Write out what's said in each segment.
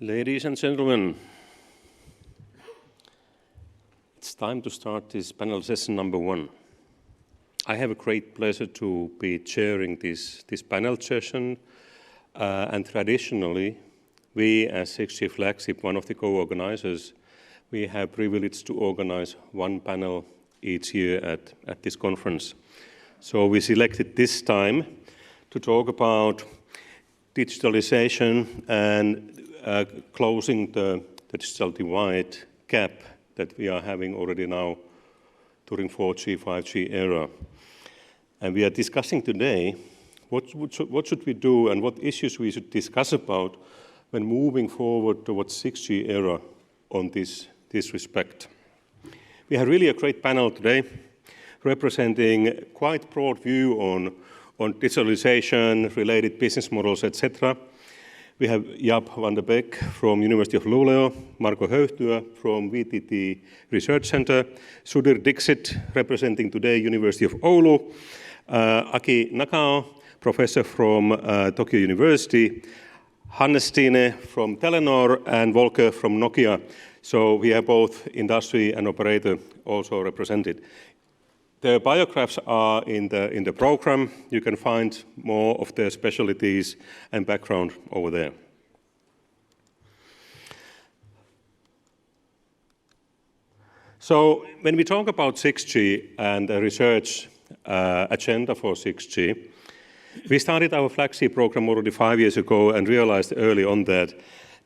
Ladies and gentlemen, it's time to start this panel session number 1. I have a great pleasure to be chairing this panel session, and traditionally, we as 6G Flagship, one of the co-organizers, we have privilege to organize one panel each year at this conference. So we selected this time to talk about digitalization and closing the digital divide gap that we are having already now during 4G, 5G era. And we are discussing today what should we do and what issues we should discuss about when moving forward towards 6G era on this respect. We have really a great panel today representing quite broad view on digitalization, related business models, etc. We have Jaap van der Beek from University of Luleå, Marko Höyhtyä from VTT Research Center, Sudhir Dixit representing today University of Oulu, Nakao, professor from Tokyo University, Hanne-Stine from Telenor, and Volker from Nokia. So we have both industry and operator also represented. The biographs are in the program. You can find more of their specialties and background over there. So when we talk about 6G and the research agenda for 6G, we started our flagship program already 5 years ago and realized early on that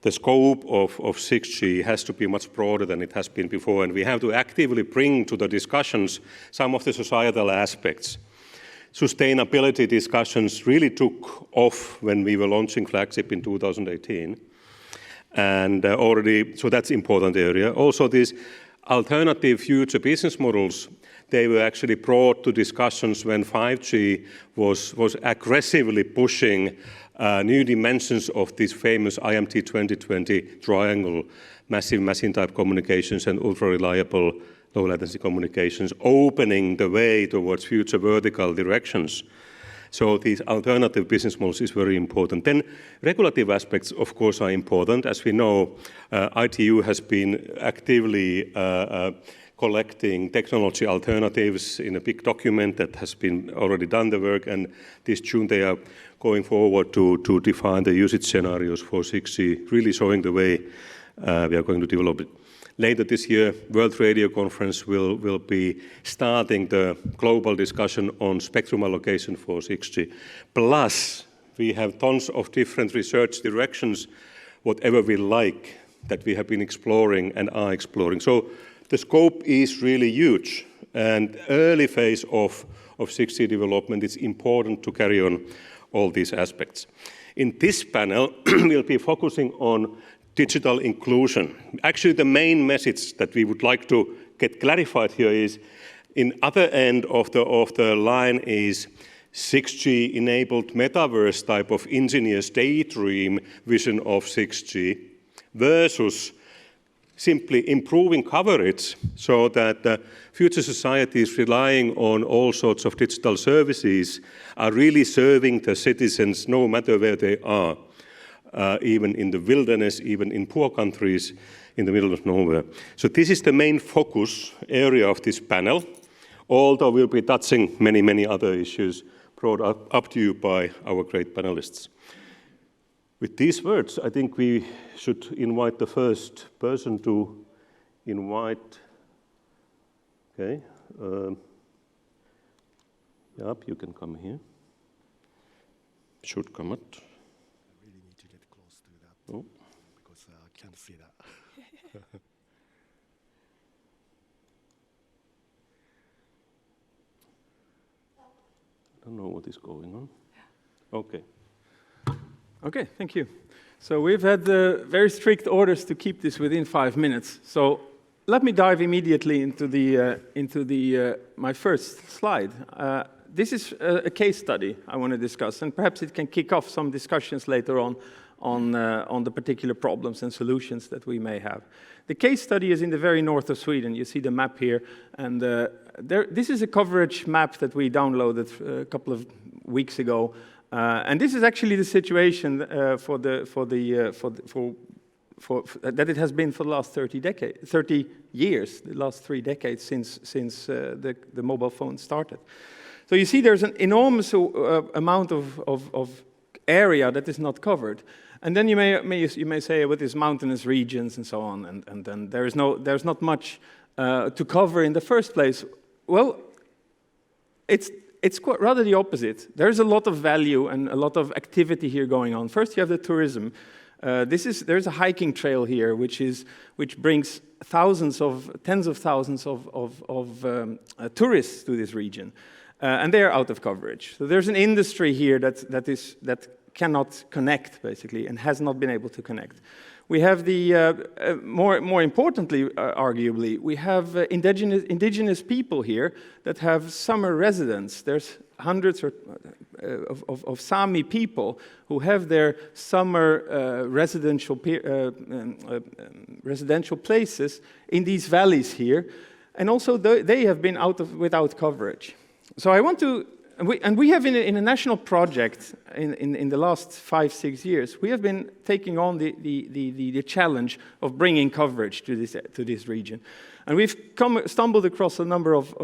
the scope of 6G has to be much broader than it has been before, and we have to actively bring to the discussions some of the societal aspects. Sustainability discussions really took off when we were launching Flagship in 2018, and already, so that's an important area. Also, these alternative future business models, they were actually brought to discussions when 5G was aggressively pushing new dimensions of this famous IMT 2020 triangle, massive machine-type communications and ultra-reliable low-latency communications, opening the way towards future vertical directions. So these alternative business models is very important. Then regulative aspects, of course, are important. As we know, ITU has been actively collecting technology alternatives in a big document that has been already done the work, and this June they are going forward to define the usage scenarios for 6G, really showing the way we are going to develop it. Later this year, World Radio Conference will be starting the global discussion on spectrum allocation for 6G. Plus, we have tons of different research directions, whatever we like, that we have been exploring and are exploring. So the scope is really huge, and early phase of 6G development, it's important to carry on all these aspects. In this panel, we'll be focusing on digital inclusion. Actually, the main message that we would like to get clarified here is, in other end of the line is 6G enabled metaverse type of engineer's daydream vision of 6G versus simply improving coverage so that future societies relying on all sorts of digital services are really serving the citizens no matter where they are, even in the wilderness, even in poor countries in the middle of nowhere. So this is the main focus area of this panel, although we'll be touching many, many other issues brought up to you by our great panelists. With these words, I think we should invite the first person to invite. Okay, Jaap, you can come here. Should come out. I really need to get close to that because I can't see that. I don't know what is going on. Okay. Okay, thank you. So we've had very strict orders to keep this within 5 minutes. So let me dive immediately into my first slide. This is a case study I want to discuss, and perhaps it can kick off some discussions later on the particular problems and solutions that we may have. The case study is in the very north of Sweden. You see the map here, and this is a coverage map that we downloaded a couple of weeks ago. And this is actually the situation for that it has been for the last 30 years, the last 3 decades since the mobile phone started. So you see there's an enormous amount of area that is not covered. And then you may say, with these mountainous regions and so on, and then there's not much to cover in the first place. Well, it's quite rather the opposite. There's a lot of value and a lot of activity here going on. First, you have the tourism. There's a hiking trail here, which brings tens of thousands of tourists to this region, and they are out of coverage. So there's an industry here that cannot connect, basically, and has not been able to connect. We have more importantly, arguably, we have indigenous people here that have summer residence. There's hundreds of Sami people who have their summer residential places in these valleys here, and also they have been without coverage. So I want to. And we have in a national project in the last 5-6 years, we have been taking on the challenge of bringing coverage to this region, and we've stumbled across a number of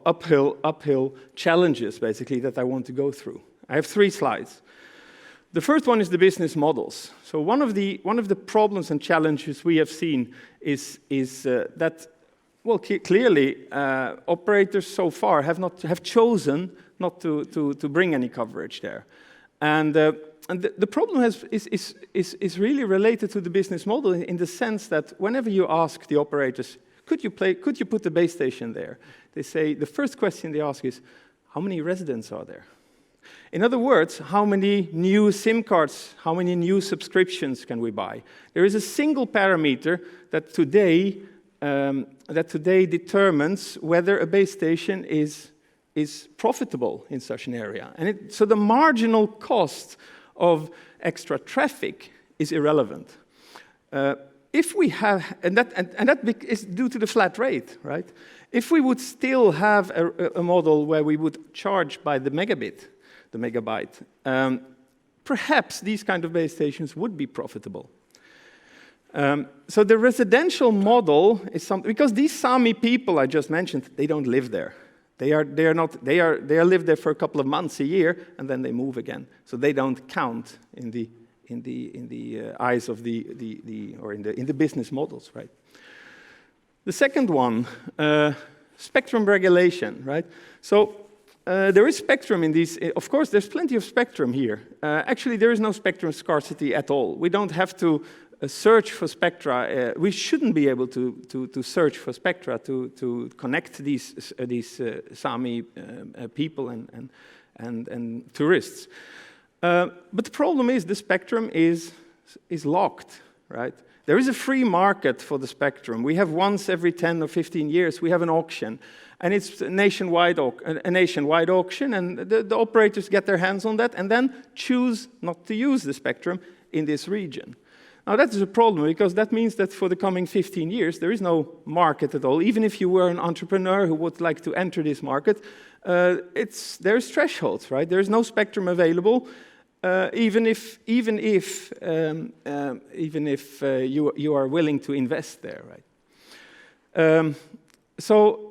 uphill challenges, basically, that I want to go through. I have 3 slides. The first one is the business models. So one of the problems and challenges we have seen is that. Well, clearly, operators so far have chosen not to bring any coverage there, and the problem is really related to the business model in the sense that whenever you ask the operators, could you put the base station there? They say the first question they ask is, how many residents are there? In other words, how many new SIM cards, how many new subscriptions can we buy? There is a single parameter that today determines whether a base station is profitable in such an area. And so the marginal cost of extra traffic is irrelevant. If we have, and that is due to the flat rate, right? If we would still have a model where we would charge by the megabyte, perhaps these kind of base stations would be profitable. So the residential model is something, because these Sami people I just mentioned, they don't live there. They live there for a couple of months a year, and then they move again. So they don't count in the eyes of in the business models, right? The second one, spectrum regulation, right? So there is spectrum in these. Of course, there's plenty of spectrum here. Actually, there is no spectrum scarcity at all. We don't have to search for spectra. We shouldn't be able to search for spectra to connect these Sami people and tourists. But the problem is the spectrum is locked, right? There is a free market for the spectrum. We have once every 10 or 15 years, we have an auction. And it's a nationwide auction, and the operators get their hands on that and then choose not to use the spectrum in this region. Now, that is a problem, because that means that for the coming 15 years, there is no market at all. Even if you were an entrepreneur who would like to enter this market, there's thresholds, right? There's no spectrum available, even if you are willing to invest there, right? So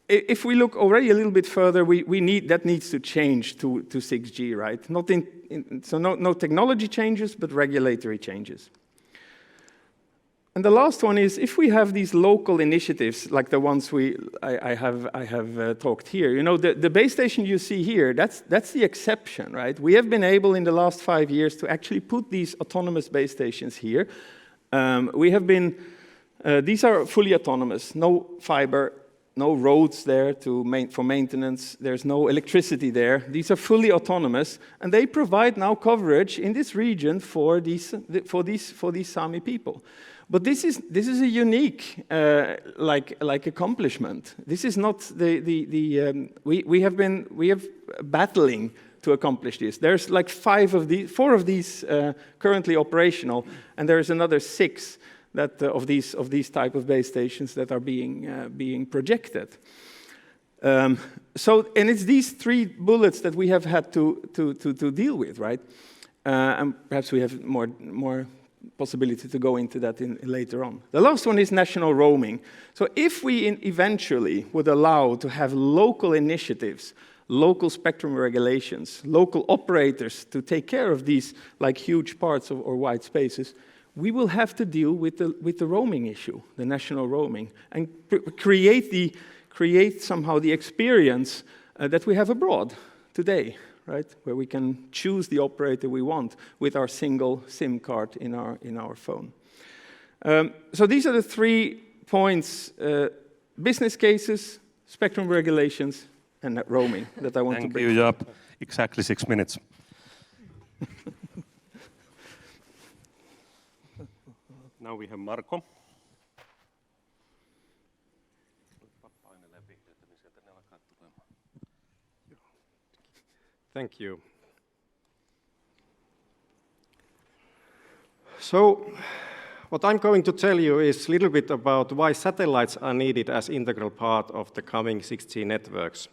if we look already a little bit further, that needs to change to 6G, right? So no technology changes, but regulatory changes. And the last one is, if we have these local initiatives like the ones I have talked here, you know, the base station you see here, that's the exception, right? We have been able in the last 5 years to actually put these autonomous base stations here. These are fully autonomous, no fiber, no roads there for maintenance. There's no electricity there. These are fully autonomous, and they provide now coverage in this region for these Sami people. But this is a unique accomplishment. This is not we have battling to accomplish this. There's like 4 of these currently operational, and there's another 6. Of these type of base stations that are being projected. And it's these 3 bullets that we have had to deal with, right? And perhaps we have more possibility to go into that later on. The last one is national roaming. So if we eventually would allow to have local initiatives, local spectrum regulations, local operators to take care of these like huge parts or white spaces, we will have to deal with the roaming issue, the national roaming, and create somehow the experience that we have abroad today, right? Where we can choose the operator we want with our single SIM card in our phone. So these are the 3 points, business cases, spectrum regulations, and that roaming that I want to bring. Thank you, Jaap. Exactly 6 minutes. Now we have Marko. Thank you. So, what I'm going to tell you is a little bit about why satellites are needed as integral part of the coming 6G networks.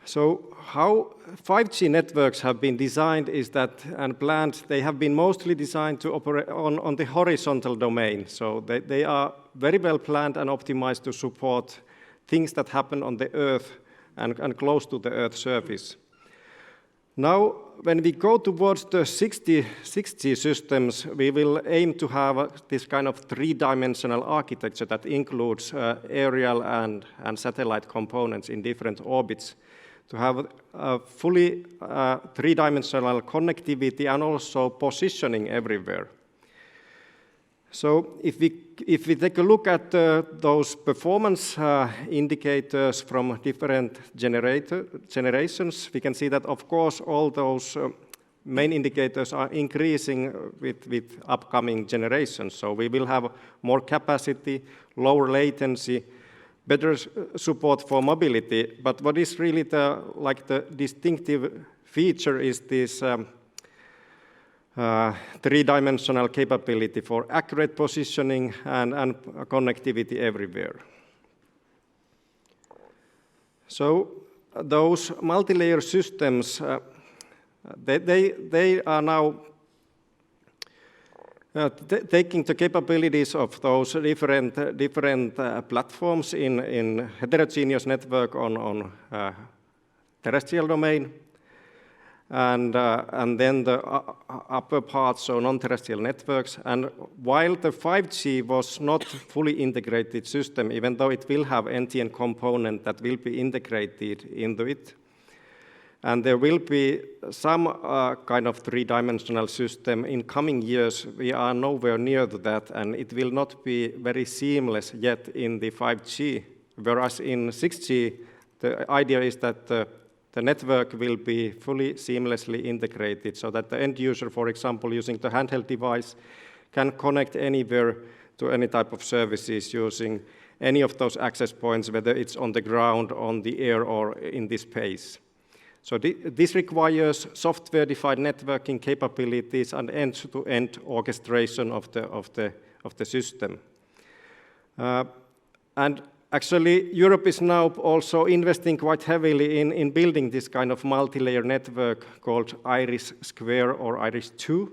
So, how 5G networks have been designed is that, and planned, they have been mostly designed to operate on the horizontal domain. So, they are very well planned and optimized to support things that happen on the Earth and close to the Earth's surface. Now, when we go towards the 6G systems, we will aim to have this kind of three-dimensional architecture that includes aerial and satellite components in different orbits, to have a fully three-dimensional connectivity and also positioning everywhere. So if we take a look at those performance indicators from different generations, we can see that, of course, all those main indicators are increasing with upcoming generations. So we will have more capacity, lower latency, better support for mobility. But what is really the distinctive feature is this three-dimensional capability for accurate positioning and connectivity everywhere. So those multi-layer systems, they are now taking the capabilities of those different platforms in heterogeneous network on terrestrial domain, and then the upper parts, so non-terrestrial networks. And while the 5G was not fully integrated system, even though it will have NTN component that will be integrated into it, and there will be some kind of three-dimensional system in coming years, we are nowhere near to that, and it will not be very seamless yet in the 5G, whereas in 6G, the idea is that the network will be fully seamlessly integrated so that the end user, for example, using the handheld device, can connect anywhere to any type of services using any of those access points, whether it's on the ground, on the air, or in the space. So this requires software-defined networking capabilities and end-to-end orchestration of the system. And actually, Europe is now also investing quite heavily in building this kind of multi-layer network called IRIS² or IRIS²,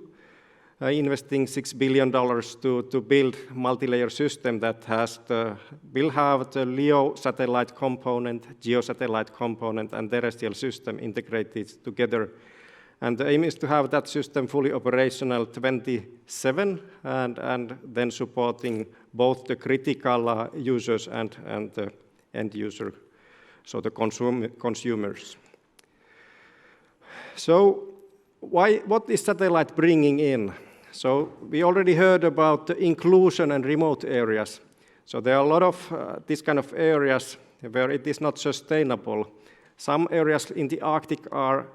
investing $6 billion to build multi-layer system that will have the LEO satellite component, geosatellite component, and terrestrial system integrated together. And the aim is to have that system fully operational 27 and then supporting both the critical users and the end user, so the consumers. So what is satellite bringing in? So we already heard about the inclusion and remote areas. So there are a lot of these kind of areas where it is not sustainable. Some areas in the Arctic are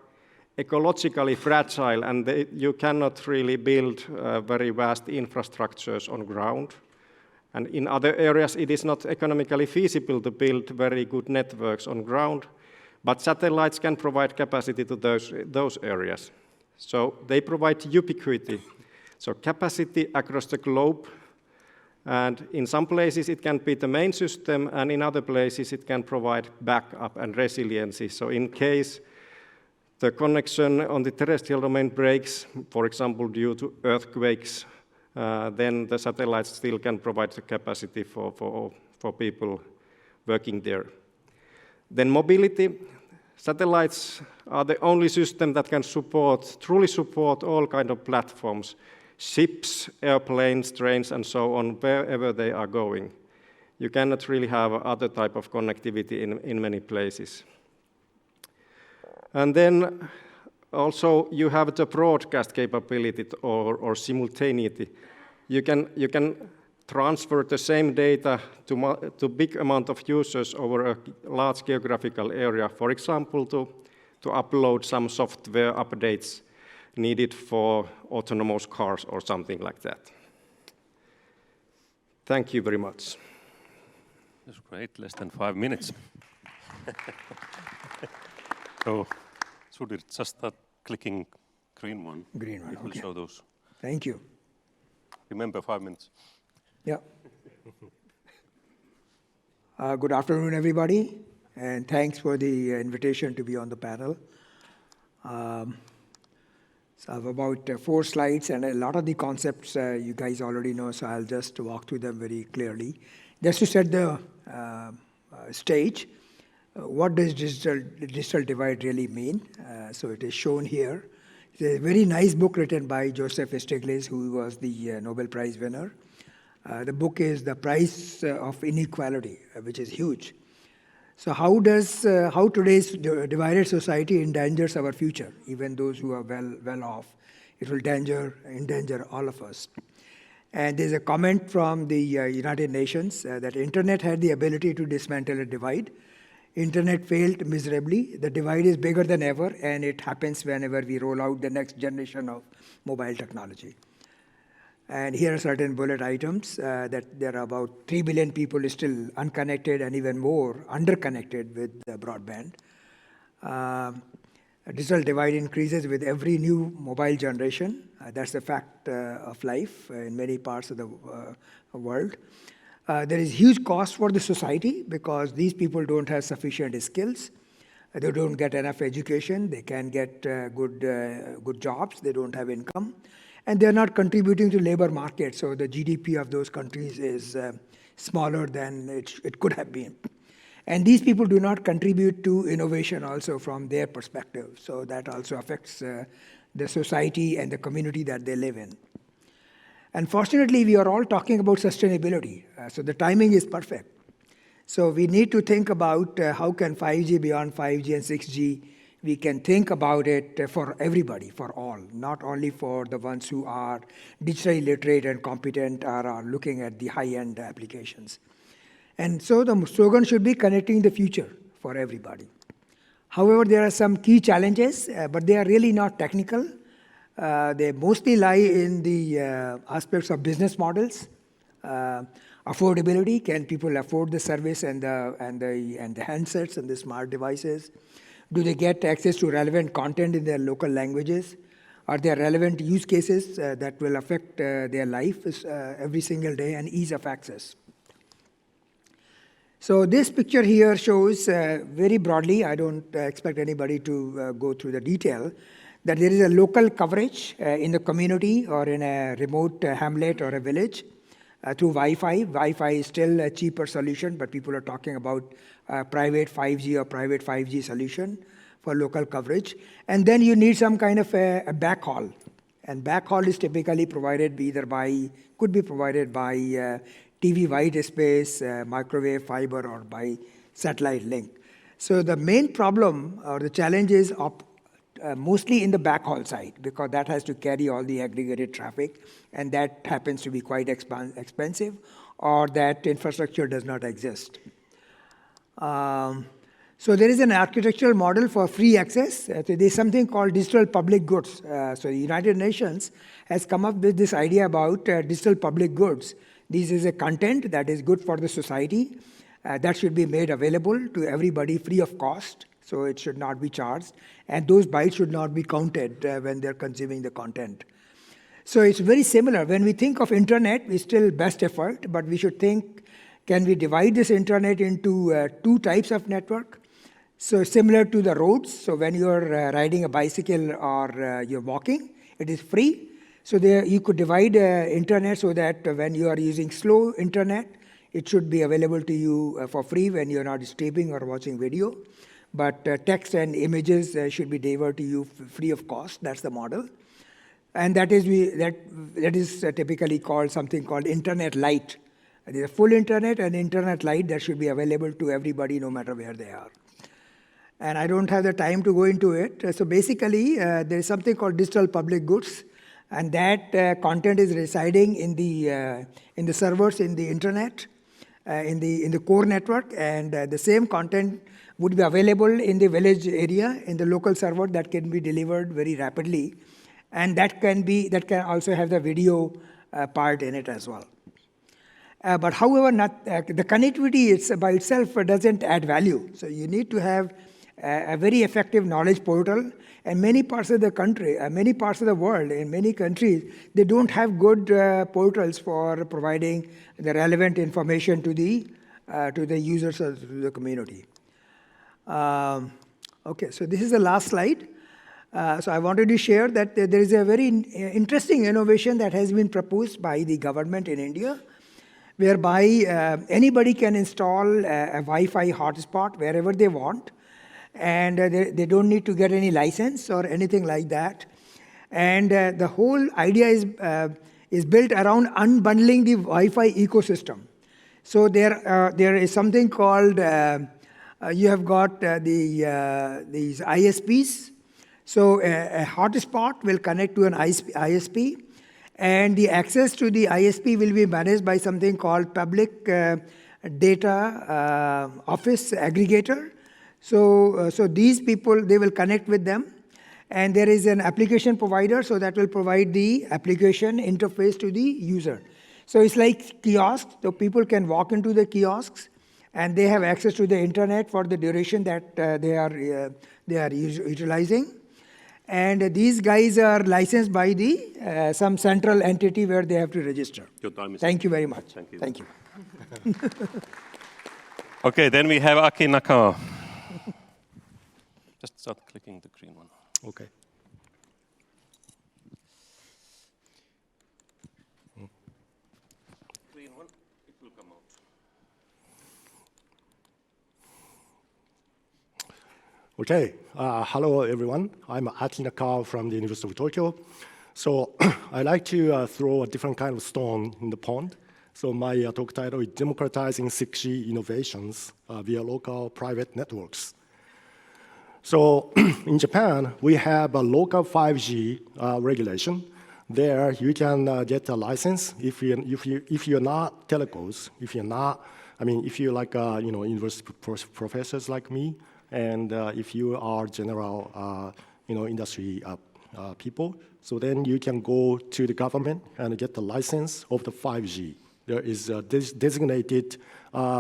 ecologically fragile, and you cannot really build very vast infrastructures on ground. And in other areas, it is not economically feasible to build very good networks on ground, but satellites can provide capacity to those areas. So they provide ubiquity, so capacity across the globe. And in some places, it can be the main system, and in other places, it can provide backup and resiliency. So in case the connection on the terrestrial domain breaks, for example, due to earthquakes, then the satellites still can provide the capacity for people working there. Then mobility. Satellites are the only system that can truly support all kinds of platforms, ships, airplanes, trains, and so on, wherever they are going. You cannot really have other type of connectivity in many places. And then also you have the broadcast capability or simultaneity. You can transfer the same data to big amount of users over a large geographical area, for example, to upload some software updates needed for autonomous cars or something like that. Thank you very much. That's great, less than 5 minutes. So, Sudhir, just start clicking green one. Green one, it will show those. Thank you. Remember, 5 minutes. Yeah. Good afternoon, everybody, and thanks for the invitation to be on the panel. So I have about 4 slides, and a lot of the concepts you guys already know, so I'll just walk through them very clearly. Just to set the stage, what does digital divide really mean? So it is shown here. It's a very nice book written by Joseph Stiglitz, who was the Nobel Prize winner. The book is The Price of Inequality, which is huge. So how today's divided society endangers our future, even those who are well off? It will endanger all of us. And there's a comment from the United Nations that internet had the ability to dismantle a divide. Internet failed miserably. The divide is bigger than ever, and it happens whenever we roll out the next generation of mobile technology. And here are certain bullet items that there are about 3 billion people still unconnected and even more underconnected with broadband. Digital divide increases with every new mobile generation. That's a fact of life in many parts of the world. There is huge cost for the society because these people don't have sufficient skills. They don't get enough education. They can't get good jobs. They don't have income. And they're not contributing to labor market, so the GDP of those countries is smaller than it could have been. And these people do not contribute to innovation also from their perspective, so that also affects the society and the community that they live in. Unfortunately, we are all talking about sustainability, so the timing is perfect. So we need to think about how can 5G, beyond 5G and 6G, we can think about it for everybody, for all, not only for the ones who are digitally literate and competent or are looking at the high-end applications. And so the slogan should be connecting the future for everybody. However, there are some key challenges, but they are really not technical. They mostly lie in the aspects of business models, affordability. Can people afford the service and the handsets and the smart devices? Do they get access to relevant content in their local languages? Are there relevant use cases that will affect their life every single day and ease of access? So this picture here shows very broadly, I don't expect anybody to go through the detail, that there is a local coverage in the community or in a remote hamlet or a village through Wi-Fi. Wi-Fi is still a cheaper solution, but people are talking about private 5G or private 5G solution for local coverage. And then you need some kind of a backhaul. And backhaul is typically provided could be provided by TV white space, microwave fiber, or by satellite link. So the main problem or the challenge is mostly in the backhaul side, because that has to carry all the aggregated traffic, and that happens to be quite expensive, or that infrastructure does not exist. So there is an architectural model for free access. There's something called digital public goods. So the United Nations has come up with this idea about digital public goods. This is a content that is good for the society that should be made available to everybody free of cost. So it should not be charged. And those bytes should not be counted when they're consuming the content. So it's very similar. When we think of internet, we still best effort, but we should think, can we divide this internet into 2 types of network? So similar to the roads, so when you're riding a bicycle or you're walking, it is free. So there you could divide internet so that when you are using slow internet, it should be available to you for free when you're not streaming or watching video. But text and images should be delivered to you free of cost. That's the model. And that is typically called something called Internet Lite. There's a full internet and Internet Lite that should be available to everybody no matter where they are. And I don't have the time to go into it. So basically, there is something called digital public goods, and that content is residing in the servers in the internet, in the core network, and the same content would be available in the village area, in the local server that can be delivered very rapidly, and that can also have the video part in it as well. But however, the connectivity by itself doesn't add value. So you need to have a very effective knowledge portal. And many parts of the country, many parts of the world, in many countries, they don't have good portals for providing the relevant information to the users or to the community. Okay, so this is the last slide. So I wanted to share that there is a very interesting innovation that has been proposed by the government in India, whereby anybody can install a Wi-Fi hotspot wherever they want, and they don't need to get any license or anything like that. And the whole idea is built around unbundling the Wi-Fi ecosystem. So there is something called, you have got these ISPs. So a hotspot will connect to an ISP, and the access to the ISP will be managed by something called public data office aggregator. So these people, they will connect with them, and there is an application provider, so that will provide the application interface to the user. So it's like kiosks, so people can walk into the kiosks, and they have access to the internet for the duration that they are utilizing. And these guys are licensed by the some central entity where they have to register. Your time is Thank you very much. Thank you. Thank you. Okay, then we have Nakao. Just start clicking the green one. Okay. Green one, it will come out. Okay, hello everyone. I'm Nakao from the University of Tokyo. So I like to throw a different kind of stone in the pond. So my talk title is Democratizing 6G Innovations via Local Private Networks. So in Japan, we have a local 5G regulation. There you can get a license if you're not telcos, if you're like university professors like me, and if you are general industry people. So then you can go to the government and get the license of the 5G. There is a designated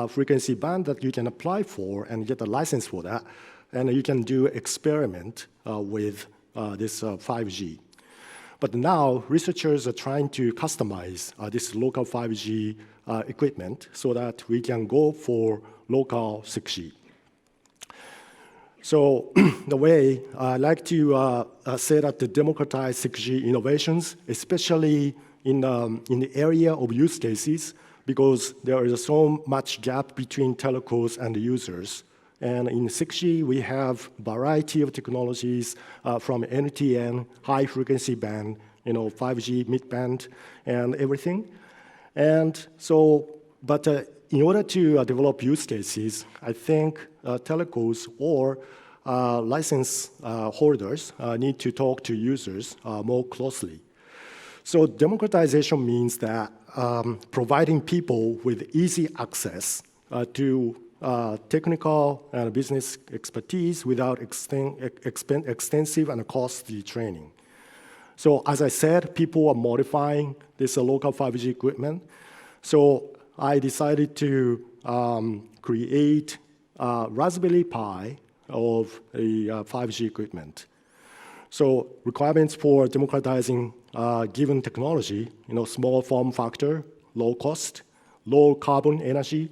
frequency band that you can apply for and get a license for that. And you can do experiment with this 5G. But now researchers are trying to customize this local 5G equipment so that we can go for local 6G. So the way I like to say that the democratize 6G innovations, especially in the area of use cases, because there is so much gap between telcos and the users. And in 6G, we have variety of technologies from NTN, high frequency band, 5G mid-band, and everything. And so, but in order to develop use cases, I think telcos or license holders need to talk to users more closely. So democratization means that providing people with easy access to technical and business expertise without extensive and costly training. So as I said, people are modifying this local 5G equipment. So I decided to create Raspberry Pi of a 5G equipment. So requirements for democratizing given technology, small form factor, low cost, low carbon energy,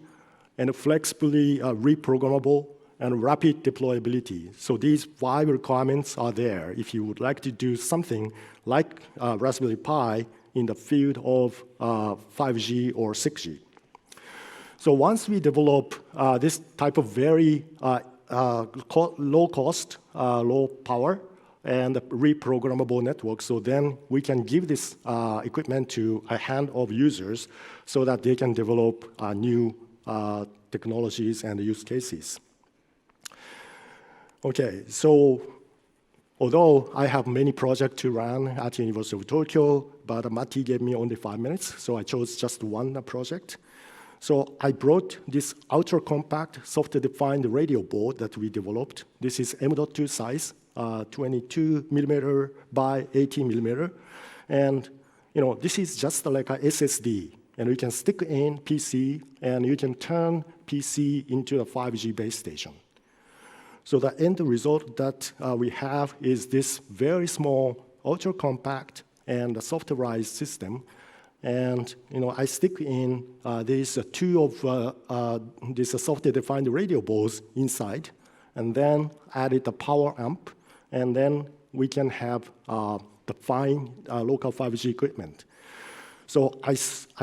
and flexibly reprogrammable and rapid deployability. So these 5 requirements are there if you would like to do something like Raspberry Pi in the field of 5G or 6G. So once we develop this type of very low cost, low power, and reprogrammable network, so then we can give this equipment to a hand of users so that they can develop new technologies and use cases. Okay, so although I have many projects to run at University of Tokyo, but Matti gave me only 5 minutes, so I chose just one project. So I brought this ultra-compact software-defined radio board that we developed. This is M.2 size, 22 millimeter by 18 millimeter. And this is just like a SSD. And you can stick in PC, and you can turn PC into a 5G base station. So the end result that we have is this very small, ultra-compact, and softwareized system. And I stick in these 2 of these software-defined radio boards inside, and then added a power amp, and then we can have the fine local 5G equipment. So I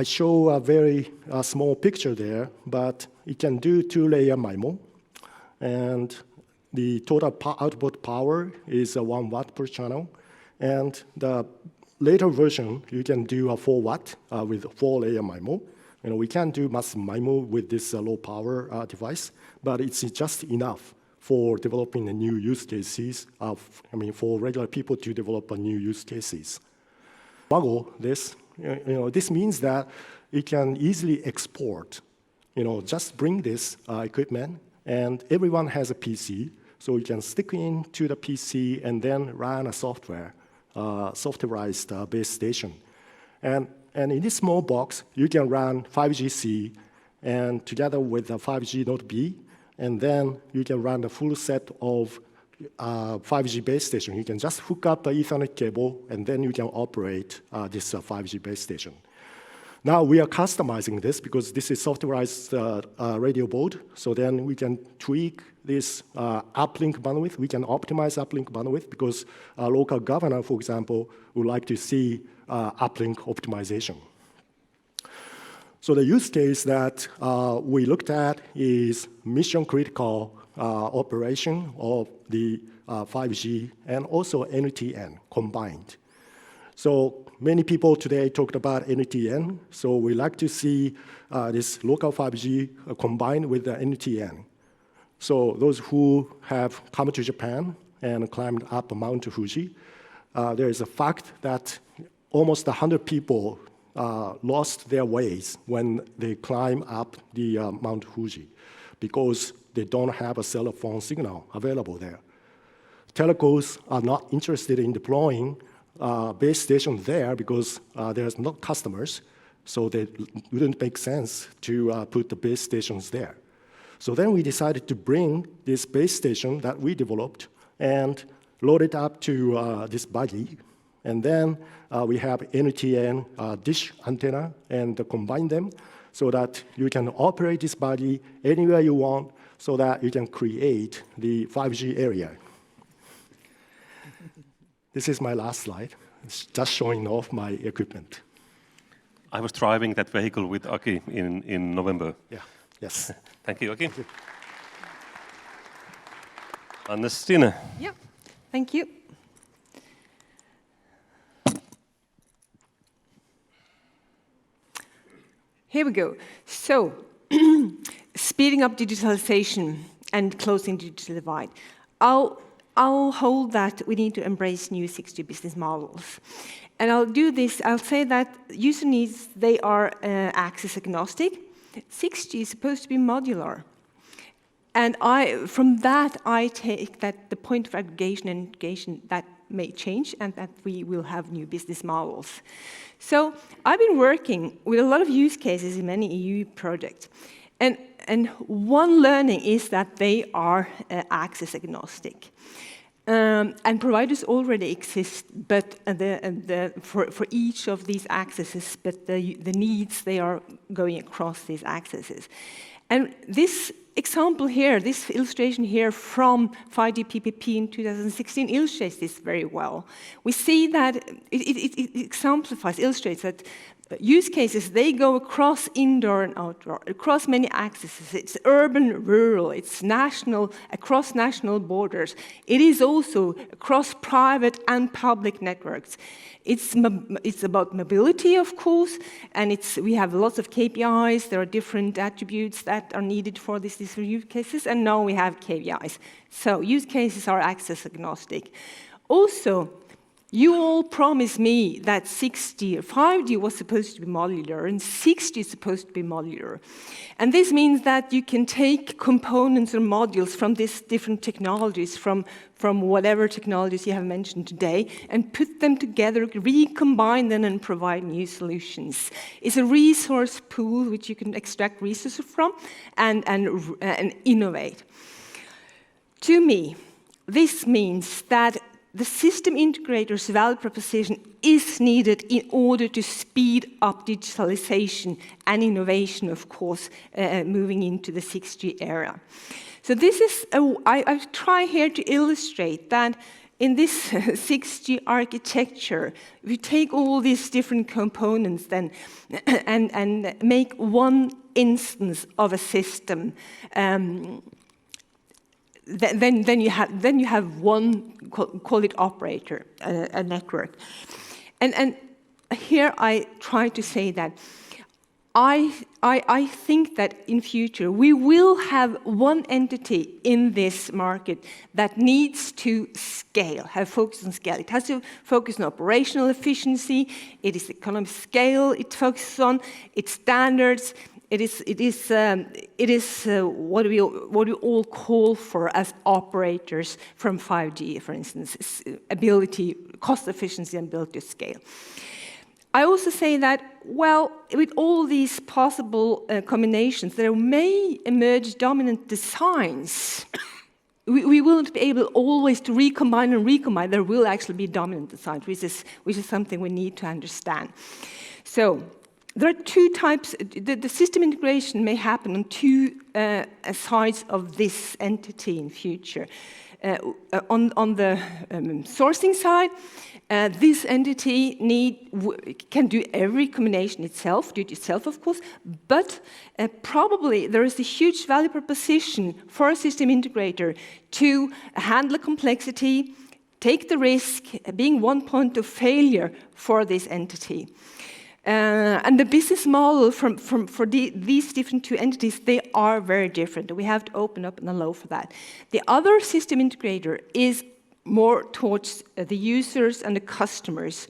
show a very small picture there, but it can do 2-layer MIMO, and the total output power is 1 watt per channel, and the later version, you can do a 4 watt with 4-layer MIMO. We can do massive MIMO with this low power device, but it's just enough for developing the new use cases for regular people to develop new use cases. This means that it can easily export. Just bring this equipment, and everyone has a PC, so you can stick into the PC and then run a softwareized base station. And in this small box, you can run 5G-C and together with the 5G Node B, and then you can run the full set of 5G base station. You can just hook up the Ethernet cable, and then you can operate this 5G base station. Now we are customizing this because this is softwareized radio board, so then we can tweak this uplink bandwidth. We can optimize uplink bandwidth because a local governor, for example, would like to see uplink optimization. So the use case that we looked at is mission-critical operation of the 5G and also NTN combined. So many people today talked about NTN, so we like to see this local 5G combined with the NTN. So those who have come to Japan and climbed up Mount Fuji, there is a fact that almost 100 people lost their ways when they climb up the Mount Fuji because they don't have a cell phone signal available there. Telcos are not interested in deploying base stations there because there's no customers, so it wouldn't make sense to put the base stations there. So then we decided to bring this base station that we developed and load it up to this buggy. And then we have NTN dish antenna and combine them so that you can operate this buggy anywhere you want so that you can create the 5G area. This is my last slide. It's just showing off my equipment. I was driving that vehicle with Aki in November. Yeah, yes. Thank you, Aki. Hanne-Stine. Yeah, thank you. Here we go. So, speeding up digitalization and closing digital divide. I'll hold that we need to embrace new 6G business models. And I'll do this, I'll say that user needs, they are access agnostic. 6G is supposed to be modular. And from that, I take that the point of aggregation and integration, that may change and that we will have new business models. So I've been working with a lot of use cases in many EU projects. And one learning is that they are access agnostic. And providers already exist, but for each of these accesses, but the needs, they are going across these accesses. And this example here, this illustration here from 5G PPP in 2016 illustrates this very well. We see that it exemplifies, illustrates that use cases, they go across indoor and outdoor, across many axes. It's urban, rural, it's national, across national borders. It is also across private and public networks. It's about mobility, of course, and we have lots of KPIs. There are different attributes that are needed for these use cases, and now we have KPIs. So use cases are access agnostic. Also, you all promised me that 5G was supposed to be modular, and 6G is supposed to be modular. And this means that you can take components or modules from these different technologies, from whatever technologies you have mentioned today, and put them together, recombine them, and provide new solutions. It's a resource pool which you can extract resources from and innovate. To me, this means that the system integrator's value proposition is needed in order to speed up digitalization and innovation, of course, moving into the 6G era. So this is, I try here to illustrate that in this 6G architecture, we take all these different components then and make one instance of a system. Then you have one, call it operator, a network. And here I try to say that I think that in future we will have one entity in this market that needs to scale, have focus on scale. It has to focus on operational efficiency, it is economic scale it focuses on, its standards. It is what we all call for as operators from 5G, for instance, ability, cost efficiency, and ability to scale. I also say that, well, with all these possible combinations, there may emerge dominant designs. We won't be able always to recombine and recombine. There will actually be dominant designs, which is something we need to understand. So, there are two types. The system integration may happen on two sides of this entity in future. On the sourcing side, this entity can do every combination itself, do it itself, of course, but probably there is a huge value proposition for a system integrator to handle complexity, take the risk, being one point of failure for this entity. And the business model for these different two entities, they are very different. We have to open up and allow for that. The other system integrator is more towards the users and the customers.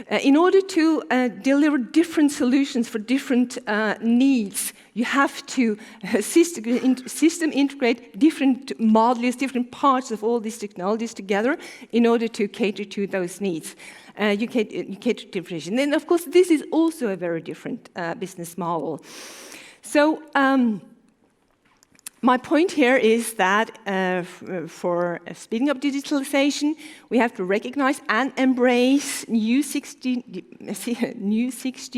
In order to deliver different solutions for different needs, you have to system integrate different modules, different parts of all these technologies together in order to cater to those needs. You cater to differentiation. And of course, this is also a very different business model. So my point here is that for speeding up digitalization, we have to recognize and embrace new 6G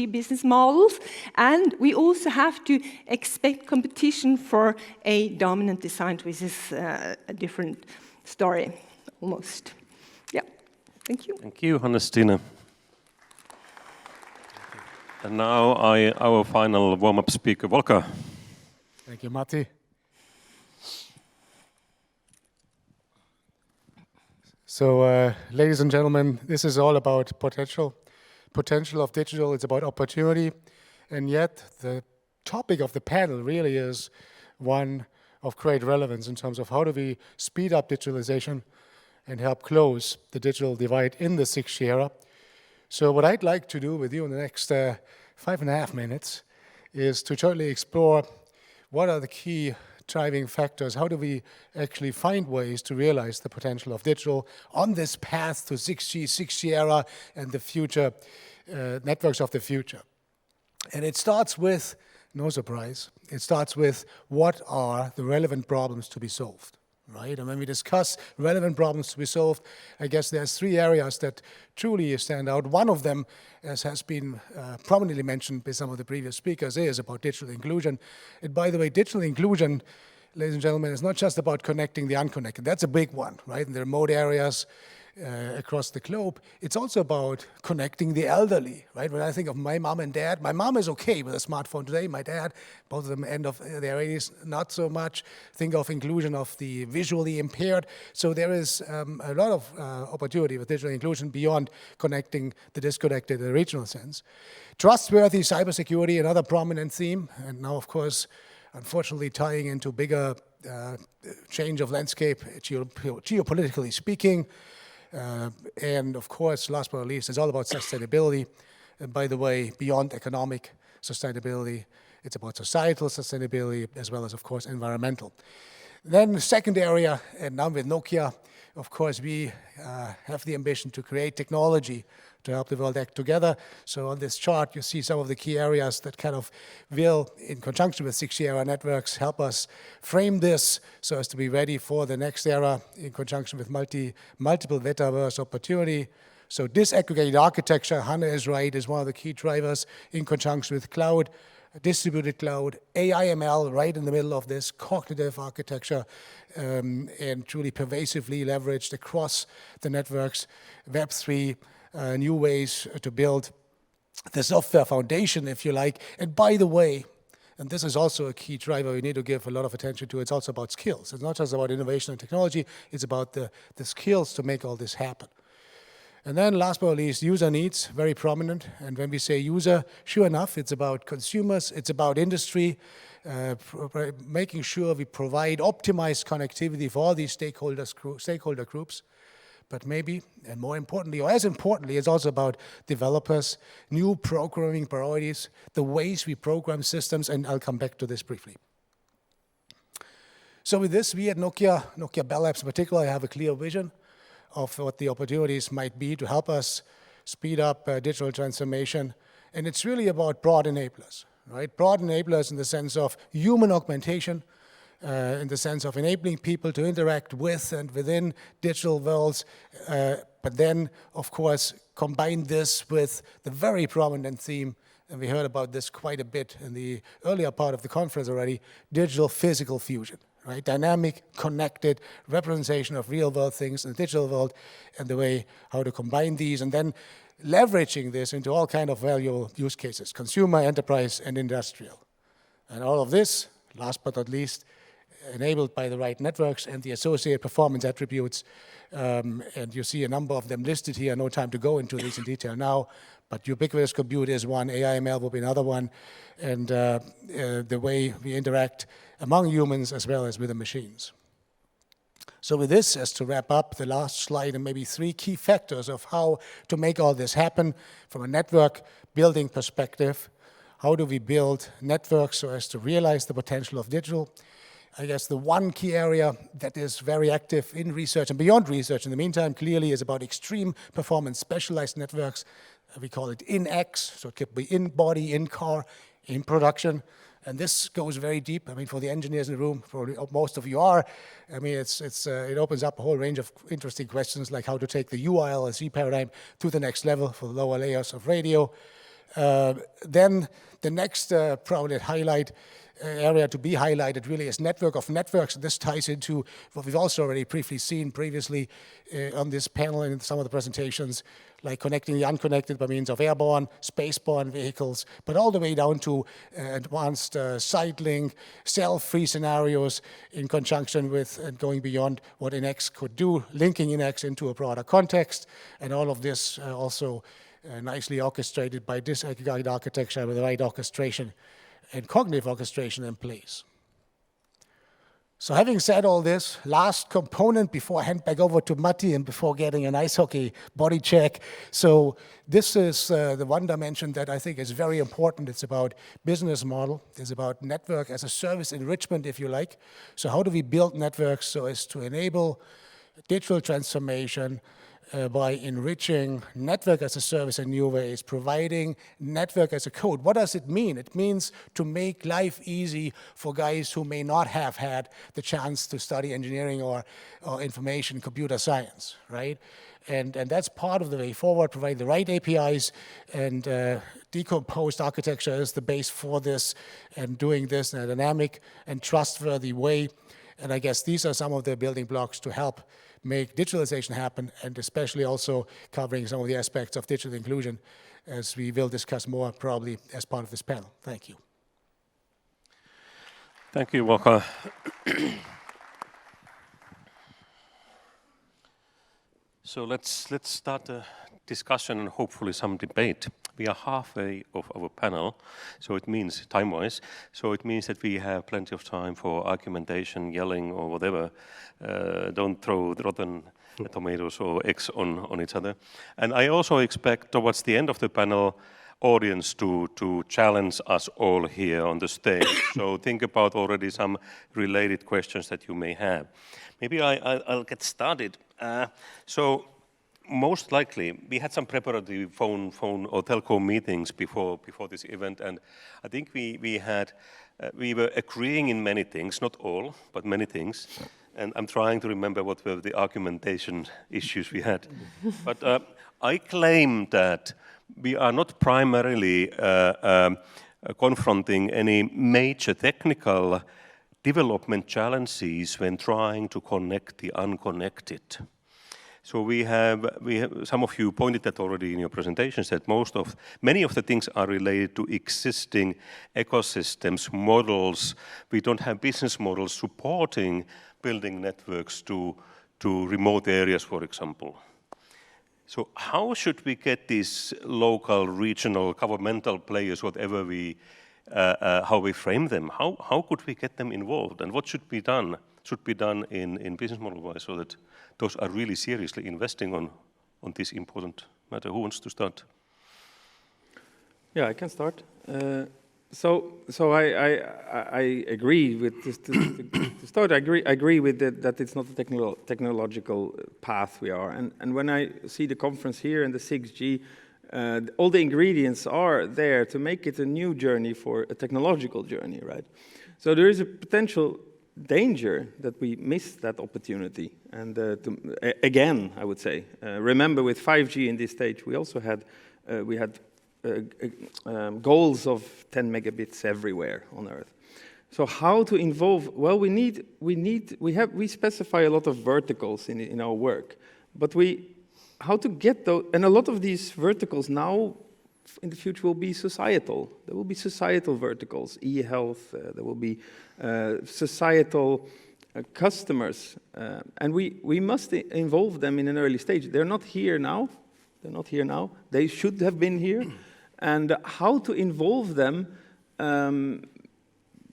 business models, and we also have to expect competition for a dominant design, which is a different story, almost. Yeah, thank you. Thank you, Hanne-Stine. And now our final warm-up speaker, Volker. Thank you, Matti. So, ladies and gentlemen, this is all about potential of digital. It's about opportunity, and yet the topic of the panel really is one of great relevance in terms of how do we speed up digitalization and help close the digital divide in the 6G era. So what I'd like to do with you in the next 5.5 minutes is to shortly explore what are the key driving factors. How do we actually find ways to realize the potential of digital on this path to 6G era and the future networks of the future? And it starts with, no surprise, it starts with what are the relevant problems to be solved. right? And when we discuss relevant problems to be solved, I guess there's 3 areas that truly stand out. One of them, as has been prominently mentioned by some of the previous speakers, is about digital inclusion. And by the way, digital inclusion, ladies and gentlemen, is not just about connecting the unconnected. That's a big one, right? In the remote areas across the globe. It's also about connecting the elderly, right? When I think of my mom and dad, my mom is okay with a smartphone today. My dad, both of them end of their 80s, not so much. Think of inclusion of the visually impaired. So there is a lot of opportunity with digital inclusion beyond connecting the disconnected in a regional sense. Trustworthy cybersecurity, another prominent theme. And now, of course, unfortunately tying into bigger change of landscape, geopolitically speaking. And of course, last but not least, it's all about sustainability. And by the way, beyond economic sustainability, it's about societal sustainability as well as, of course, environmental. Then the second area, and now with Nokia, of course, we have the ambition to create technology to help the world act together. So on this chart, you see some of the key areas that kind of will, in conjunction with 6G era networks, help us frame this so as to be ready for the next era in conjunction with multiple metaverse opportunity. So disaggregated architecture, Hanne is right, is one of the key drivers in conjunction with cloud, distributed cloud, AI, ML, right in the middle of this cognitive architecture, and truly pervasively leveraged across the networks, Web3, new ways to build the software foundation, if you like. And by the way, and this is also a key driver we need to give a lot of attention to, it's also about skills. It's not just about innovation and technology, it's about the skills to make all this happen. And then last but not least, user needs, very prominent. And when we say user, sure enough, it's about consumers, it's about industry, making sure we provide optimized connectivity for all these stakeholder groups. But maybe, and more importantly, or as importantly, it's also about developers, new programming priorities, the ways we program systems, and I'll come back to this briefly. So with this, we at Nokia Bell Labs in particular, have a clear vision of what the opportunities might be to help us speed up digital transformation. And it's really about broad enablers, right? Broad enablers in the sense of human augmentation, in the sense of enabling people to interact with and within digital worlds, but then, of course, combine this with the very prominent theme, and we heard about this quite a bit in the earlier part of the conference already, digital-physical fusion, right? Dynamic, connected representation of real-world things in the digital world, and the way how to combine these, and then leveraging this into all kind of valuable use cases, consumer, enterprise, and industrial. And all of this, last but not least, enabled by the right networks and the associated performance attributes. And you see a number of them listed here. No time to go into these in detail now, but ubiquitous compute is one, AI, ML will be another one, and the way we interact among humans as well as with the machines. So with this, as to wrap up the last slide, and maybe 3 key factors of how to make all this happen from a network building perspective. How do we build networks so as to realize the potential of digital? I guess the one key area that is very active in research and beyond research in the meantime clearly is about extreme performance specialized networks. We call it in-X, so it could be in-body, in-car, in production. And this goes very deep. I mean, for the engineers in the room, probably most of you are. I mean, it opens up a whole range of interesting questions like how to take the UILSC paradigm to the next level for the lower layers of radio. Then the next prominent highlight area to be highlighted really is network of networks. This ties into what we've also already briefly seen previously on this panel and in some of the presentations, like connecting the unconnected by means of airborne, spaceborne vehicles, but all the way down to advanced side link, cell-free scenarios in conjunction with and going beyond what in-X could do, linking in-X into a broader context, and all of this also nicely orchestrated by disaggregated architecture with the right orchestration and cognitive orchestration in place. So having said all this, last component before I hand back over to Matti and before getting an ice hockey body check. So this is the one dimension that I think is very important. It's about business model. It's about network as a service enrichment, if you like. So how do we build networks so as to enable digital transformation, by enriching network as a service in new ways, providing network as a code. What does it mean? It means to make life easy for guys who may not have had the chance to study engineering or information computer science, right? And that's part of the way forward, provide the right APIs, and decomposed architecture is the base for this, and doing this in a dynamic and trustworthy way. And I guess these are some of the building blocks to help make digitalization happen, and especially also covering some of the aspects of digital inclusion, as we will discuss more probably as part of this panel. Thank you. Thank you, Volker. So let's start a discussion and hopefully some debate. We are halfway of our panel, so it means time-wise. So it means that we have plenty of time for argumentation, yelling, or whatever. Don't throw the rotten tomatoes or eggs on each other. And I also expect towards the end of the panel audience to challenge us all here on the stage. So think about already some related questions that you may have. Maybe I'll get started. So most likely, we had some preparatory phone or telco meetings before this event, and I think we were agreeing in many things, not all, but many things. And I'm trying to remember what were the argumentation issues we had. But I claim that we are not primarily confronting any major technical development challenges when trying to connect the unconnected. So we have some of you pointed that already in your presentations, that many of the things are related to existing ecosystems, models. We don't have business models supporting building networks to remote areas, for example. So how should we get these local, regional, governmental players, whatever how we frame them, how could we get them involved, and what should be done in business model-wise so that those are really seriously investing on this important matter? Who wants to start? Yeah, I can start. So I agree with this. To start, I agree with that it's not a technological path we are. And when I see the conference here and the 6G, all the ingredients are there to make it a new journey for a technological journey, right? So there is a potential danger that we miss that opportunity. And again, I would say, remember with 5G in this stage, we also had goals of 10 megabits everywhere on Earth. So how to involve? Well, we specify a lot of verticals in our work, but how to get those? And a lot of these verticals now in the future will be societal. There will be societal verticals, e-health. There will be societal customers, and we must involve them in an early stage. They're not here now. They should have been here. And how to involve them?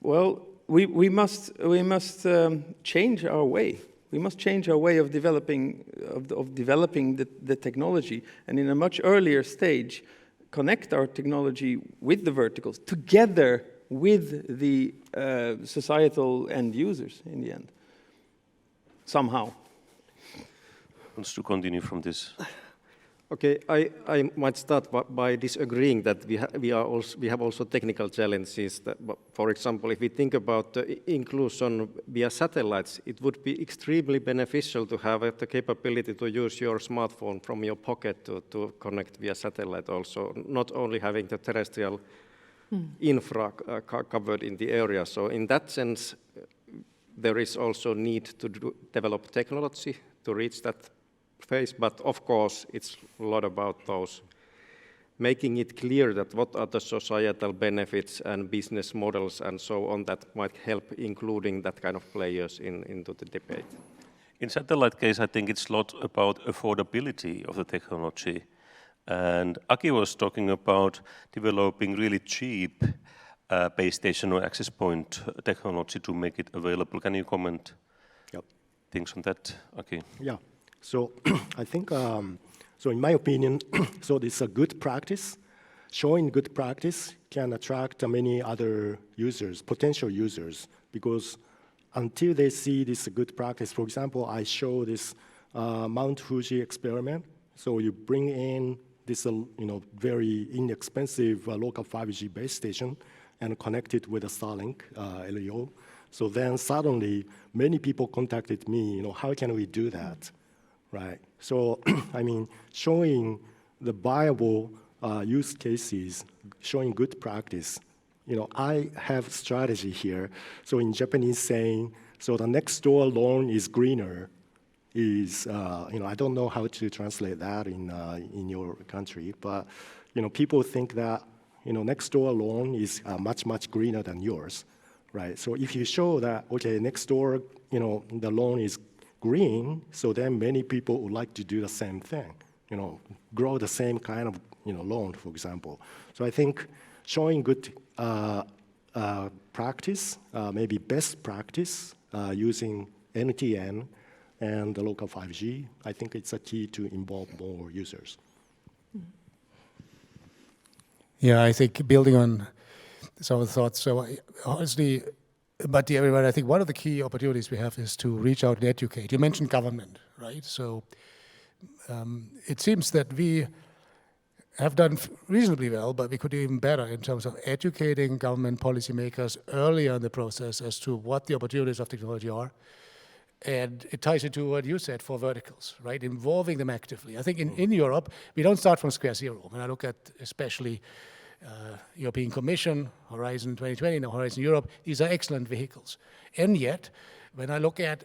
Well, we must change our way. We must change our way of developing the technology, and in a much earlier stage, connect our technology with the verticals together with the societal end users in the end. Somehow. Wants to continue from this? Okay, I might start by disagreeing that we have also technical challenges. For example, if we think about inclusion via satellites, it would be extremely beneficial to have the capability to use your smartphone from your pocket to connect via satellite also, not only having the terrestrial infra covered in the area. So in that sense, there is also need to develop technology to reach that phase, but of course it's a lot about those making it clear that what are the societal benefits and business models and so on that might help including that kind of players into the debate. In satellite case, I think it's a lot about affordability of the technology, and Aki was talking about developing really cheap base station or access point technology to make it available. Can you comment things on that, Aki? Yeah. So I think, so in my opinion, so this is a good practice. Showing good practice can attract many other users, potential users, because until they see this good practice, for example, I show this Mount Fuji experiment. So you bring in this very inexpensive local 5G base station and connect it with a Starlink LEO. So then suddenly many people contacted me, how can we do that, right? So I mean, showing the viable use cases, showing good practice. I have strategy here. So in Japanese saying, so the next door lawn is greener is, I don't know how to translate that in your country, but, people think that, next door lawn is much, much greener than yours, right? So if you show that, okay, next door, the lawn is green, so then many people would like to do the same thing, grow the same kind of, lawn, for example. So I think showing good practice, maybe best practice using NTN and the local 5G, I think it's a key to involve more users. Yeah, I think building on some of the thoughts, so honestly, Matti, everyone, I think one of the key opportunities we have is to reach out and educate. You mentioned government, right? So it seems that we have done reasonably well, but we could do even better in terms of educating government policymakers earlier in the process as to what the opportunities of technology are. And it ties into what you said for verticals, right? Involving them actively. I think in Europe, we don't start from square zero. When I look at especially European Commission, Horizon 2020, now Horizon Europe, these are excellent vehicles. And yet, when I look at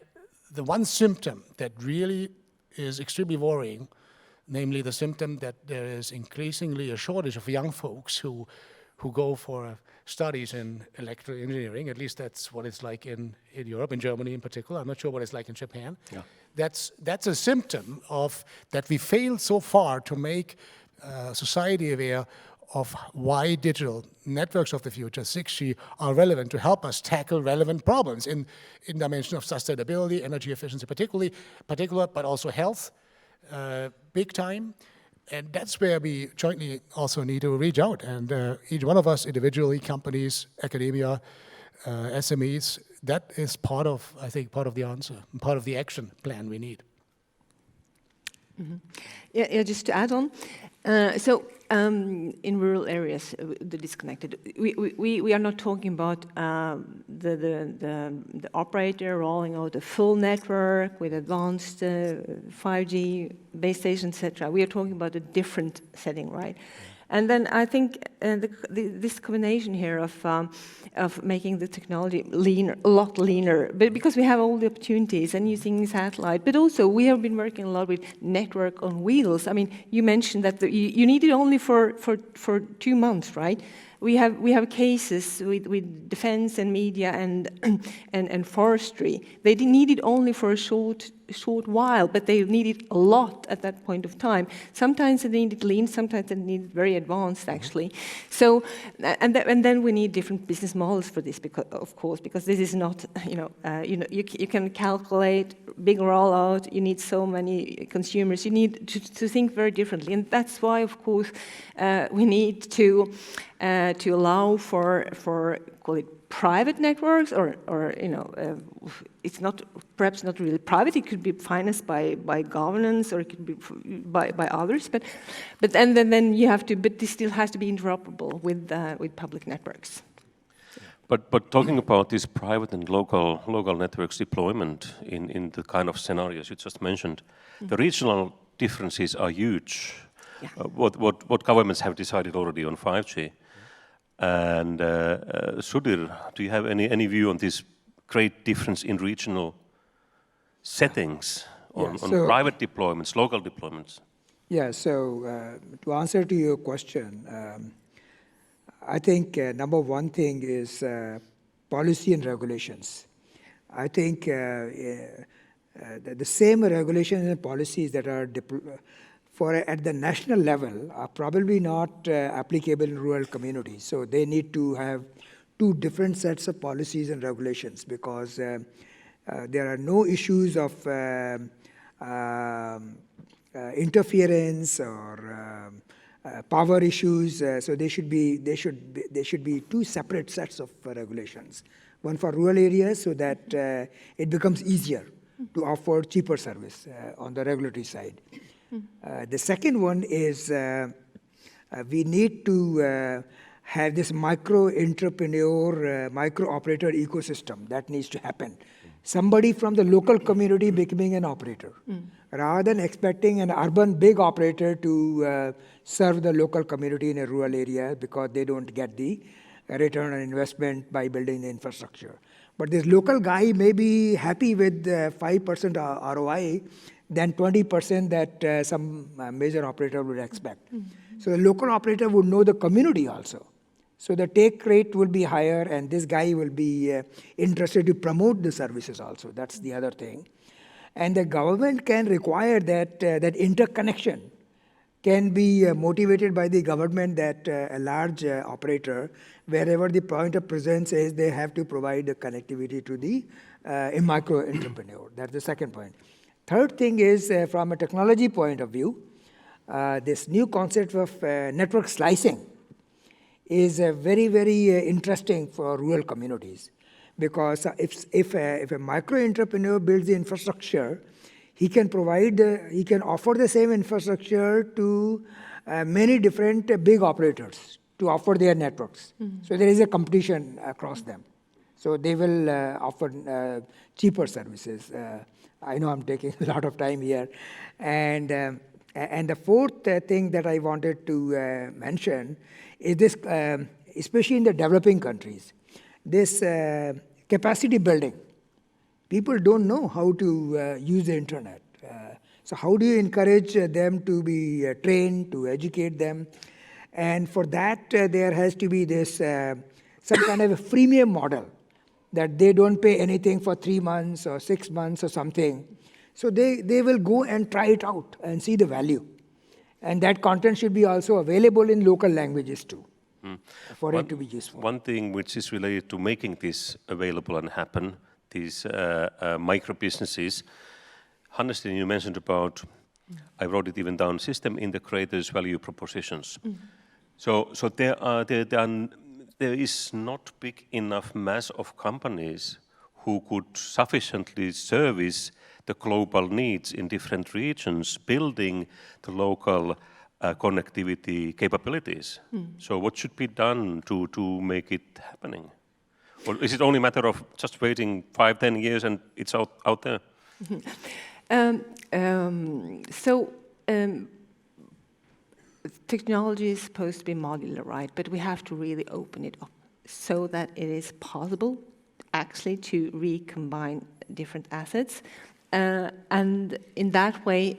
the one symptom that really is extremely worrying, namely the symptom that there is increasingly a shortage of young folks who go for studies in electrical engineering. At least that's what it's like in Europe, in Germany in particular. I'm not sure what it's like in Japan. Yeah. That's a symptom of that we failed so far to make society aware of why digital networks of the future, 6G, are relevant to help us tackle relevant problems in dimension of sustainability, energy efficiency particular, but also health, big time. And that's where we jointly also need to reach out. And each one of us individually, companies, academia, SMEs, that is part of, I think, part of the answer, part of the action plan we need. Mm-hmm. Yeah, just to add on. In rural areas, the disconnected, we are not talking about the operator rolling out a full network with advanced 5G base station, etc. We are talking about a different setting, right? And then I think this combination here of making the technology leaner, a lot leaner, but because we have all the opportunities and using satellite, but also we have been working a lot with network on wheels. I mean, you mentioned that you need it only for 2 months, right? We have cases with defense and media and forestry. They need it only for a short while, but they need it a lot at that point of time. Sometimes they need it lean, sometimes they need it very advanced, actually. So, and then we need different business models for this, because this is not, you can calculate big rollout. You need so many consumers. You need to think very differently, and that's why, of course, we need to allow for call it private networks, or it's not perhaps not really private. It could be financed by governance, or it could be by others. But then you have to. But this still has to be interoperable with public networks. But talking about this private and local networks deployment in the kind of scenarios you just mentioned, the regional differences are huge. Yeah. What governments have decided already on 5G. And Sudhir, do you have any view on this great difference in regional settings on private deployments, local deployments? Yeah, so to answer to your question, I think number one thing is policy and regulations. I think the same regulations and policies that are at the national level are probably not applicable in rural communities. So they need to have 2 different sets of policies and regulations, because there are no issues of interference or power issues. So they should be 2 separate sets of regulations. One for rural areas, so that it becomes easier to offer cheaper service on the regulatory side. The second one is we need to have this micro-entrepreneur, micro-operator ecosystem that needs to happen. Somebody from the local community becoming an operator, rather than expecting an urban big operator to serve the local community in a rural area because they don't get the return on investment by building the infrastructure. But this local guy may be happy with 5% ROI than 20% that some major operator would expect. So the local operator would know the community also. So the take rate will be higher, and this guy will be interested to promote the services also. That's the other thing. And the government can require that that interconnection can be motivated by the government, that a large operator, wherever the point of presence is, they have to provide the connectivity to the micro-entrepreneur. That's the second point. Third thing is, from a technology point of view, this new concept of network slicing is very, very interesting for rural communities. Because if a micro-entrepreneur builds the infrastructure, he can offer the same infrastructure to many different big operators to offer their networks. So there is a competition across them. So they will offer cheaper services. I know I'm taking a lot of time here. And the fourth thing that I wanted to mention is this, especially in the developing countries, this capacity building. People don't know how to use the internet. So how do you encourage them to be trained, to educate them? And for that, there has to be this some kind of a freemium model that they don't pay anything for 3 months or 6 months or something. So they will go and try it out and see the value. And that content should be also available in local languages too, for it to be useful. One thing which is related to making this available and happen, these micro businesses, Hanne-Stine, you mentioned about, I wrote it even down, system integrators, value propositions. So there is not big enough mass of companies who could sufficiently service the global needs in different regions, building the local connectivity capabilities. So what should be done to make it happening? Or is it only a matter of just waiting 5-10 years and it's out there? Technology is supposed to be modular, right? But we have to really open it up so that it is possible actually to recombine different assets. And in that way,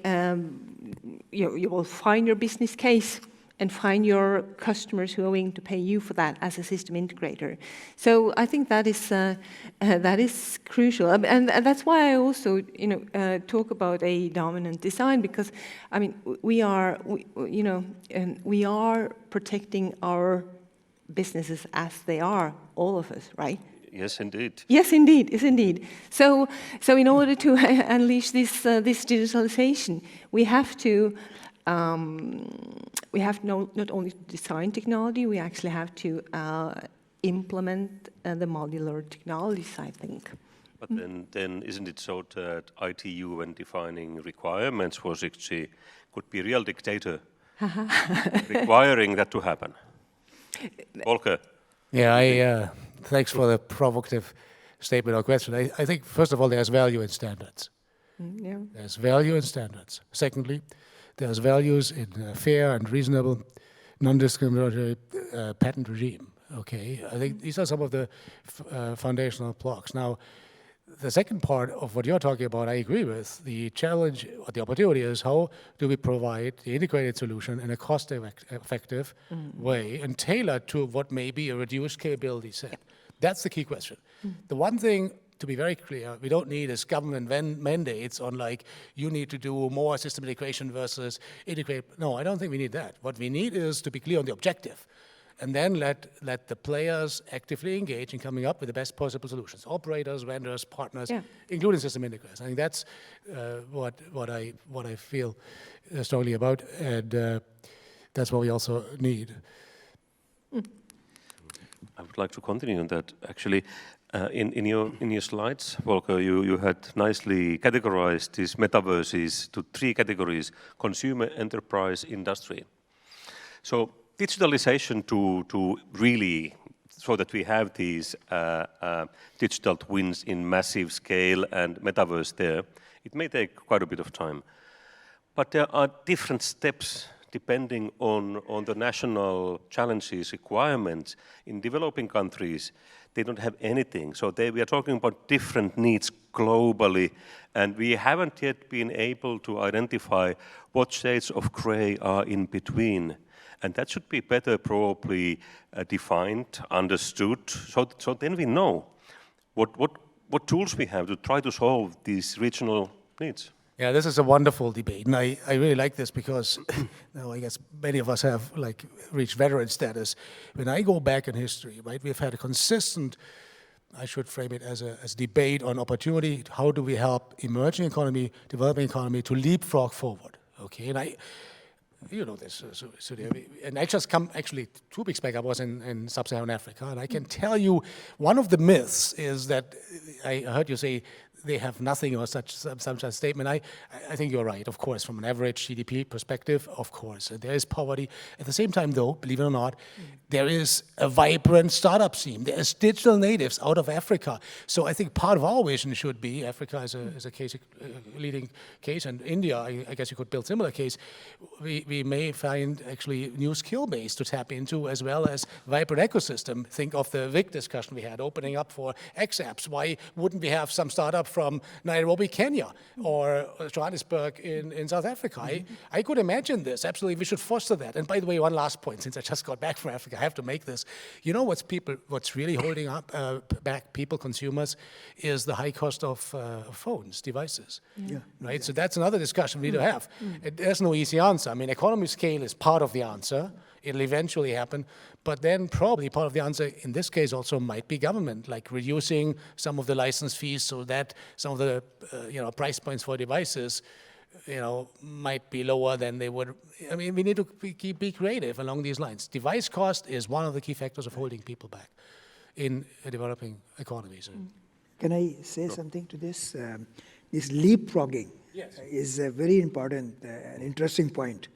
you will find your business case and find your customers who are willing to pay you for that as a system integrator. So I think that is crucial, and that's why I also talk about a dominant design, because I mean we are protecting our businesses as they are, all of us, right? Yes, indeed. Yes, indeed. Yes, indeed. So in order to unleash this digitalization, we have to not only design technology, we actually have to implement the modular technologies, I think. But then isn't it so that ITU, when defining requirements for 6G, could be a real dictator, requiring that to happen? Volker? Yeah, thanks for the provocative statement or question. I think, first of all, there's value in standards. Yeah. There's value in standards. Secondly, there's values in a fair and reasonable, non-discriminatory patent regime. Okay, I think these are some of the foundational blocks. Now, the second part of what you're talking about, I agree with. The challenge or the opportunity is how do we provide the integrated solution in a cost-effective way and tailored to what may be a reduced capability set. Yep. That's the key question. The one thing, to be very clear, we don't need is government mandates on like, you need to do more system integration versus integrate. No, I don't think we need that. What we need is to be clear on the objective. And then let the players actively engage in coming up with the best possible solutions. Operators, vendors, partners, including system integrators. I think that's what I feel strongly about, and that's what we also need. I would like to continue on that, actually. In your slides, Volker, you had nicely categorized these metaverses to 3 categories: consumer, enterprise, industry. So digitalization to really, so that we have these digital twins in massive scale and metaverse there, it may take quite a bit of time. But there are different steps depending on the national challenges, requirements. In developing countries, they don't have anything. So we are talking about different needs globally, and we haven't yet been able to identify what shades of gray are in between. And that should be better probably defined, understood, so then we know what tools we have to try to solve these regional needs. Yeah, this is a wonderful debate, and I really like this because I guess many of us have reached veteran status. When I go back in history, right, we've had a consistent, I should frame it as a debate on opportunity. How do we help emerging economy, developing economy to leapfrog forward? Okay, and you know this, Sudhir, and I just come, actually 2 weeks back I was in Sub-Saharan Africa, and I can tell you one of the myths is that, I heard you say they have nothing or some statement. I think you're right, of course, from an average GDP perspective, of course. There is poverty. At the same time, though, believe it or not, there is a vibrant startup scene. There is digital natives out of Africa. So I think part of our vision should be, Africa is a case, a leading case, and India, I guess you could build similar case. We may find actually new skill base to tap into, as well as vibrant ecosystem. Think of the Beek discussion we had, opening up for X-apps. Why wouldn't we have some startup from Nairobi, Kenya, or Johannesburg in South Africa? I could imagine this. Absolutely, we should foster that. And by the way, one last point, since I just got back from Africa, I have to make this. You know what's really holding up back people, consumers, is the high cost of phones, devices. Yeah. Right. So that's another discussion we need to have. There's no easy answer. I mean, economy of scale is part of the answer. It'll eventually happen, but then probably part of the answer in this case also might be government, like reducing some of the license fees so that some of the price points for devices might be lower than they would. I mean, we need to be creative along these lines. Device cost is one of the key factors of holding people back in developing economies. Can I say something to this? This leapfrogging is a very important and interesting point,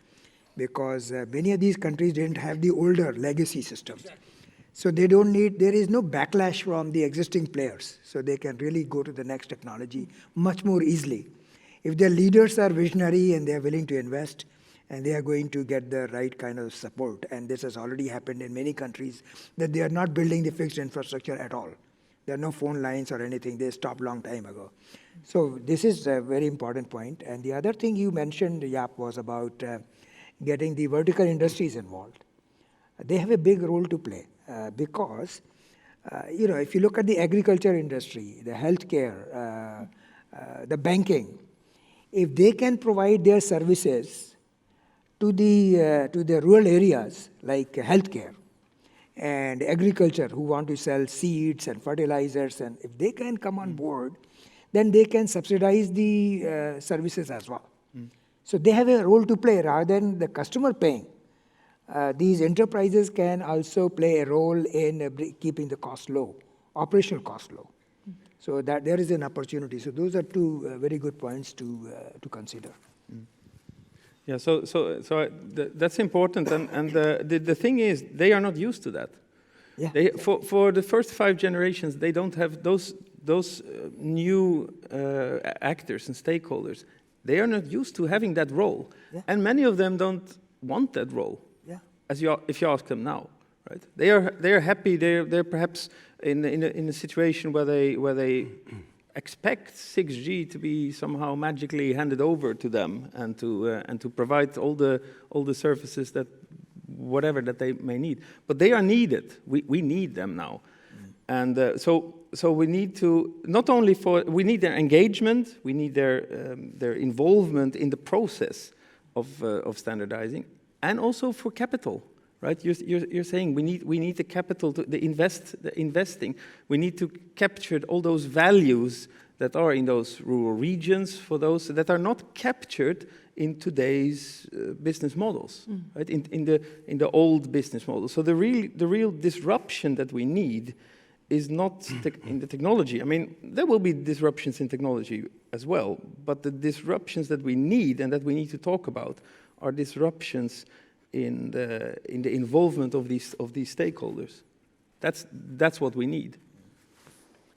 because many of these countries didn't have the older legacy systems. Exactly. So they don't need, there is no backlash from the existing players. So they can really go to the next technology much more easily. If their leaders are visionary and they are willing to invest, and they are going to get the right kind of support, and this has already happened in many countries, that they are not building the fixed infrastructure at all. There are no phone lines or anything. They stopped long time ago. So this is a very important point. And the other thing you mentioned, Jaap, was about getting the vertical industries involved. They have a big role to play because, if you look at the agriculture industry, the healthcare, the banking, if they can provide their services to the rural areas like healthcare and agriculture, who want to sell seeds and fertilizers, and if they can come on board, then they can subsidize the services as well. So they have a role to play rather than the customer paying. These enterprises can also play a role in keeping the cost low, operational cost low. So that there is an opportunity. So those are 2 very good points to consider. Yeah, so that's important, and the thing is, they are not used to that. Yeah. For the first 5 generations, they don't have those new actors and stakeholders. They are not used to having that role, and many of them don't want that role. Yeah. If you ask them now, right? They are happy. They're perhaps in a situation where they expect 6G to be somehow magically handed over to them and to provide all the services that whatever that they may need. But they are needed. We need them now, and so we need to not only we need their engagement, we need their involvement in the process of standardizing, and also for capital. Right, you're saying we need the capital to the investing. We need to capture all those values that are in those rural regions for those that are not captured in today's business models, right? In the old business models. So the real disruption that we need is not in the technology. I mean, there will be disruptions in technology as well, but the disruptions that we need and that we need to talk about are disruptions in the involvement of these stakeholders. That's what we need.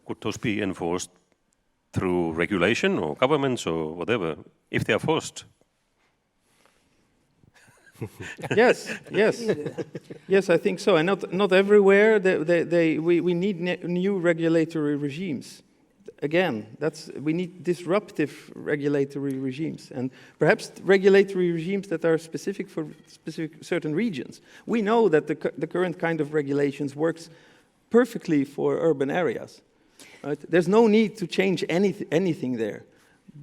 Could those be enforced through regulation or governments or whatever, if they are forced? Yes, I think so. And not everywhere. We need new regulatory regimes. Again, we need disruptive regulatory regimes, and perhaps regulatory regimes that are specific for certain regions. We know that the current kind of regulations works perfectly for urban areas. Right? There's no need to change anything there.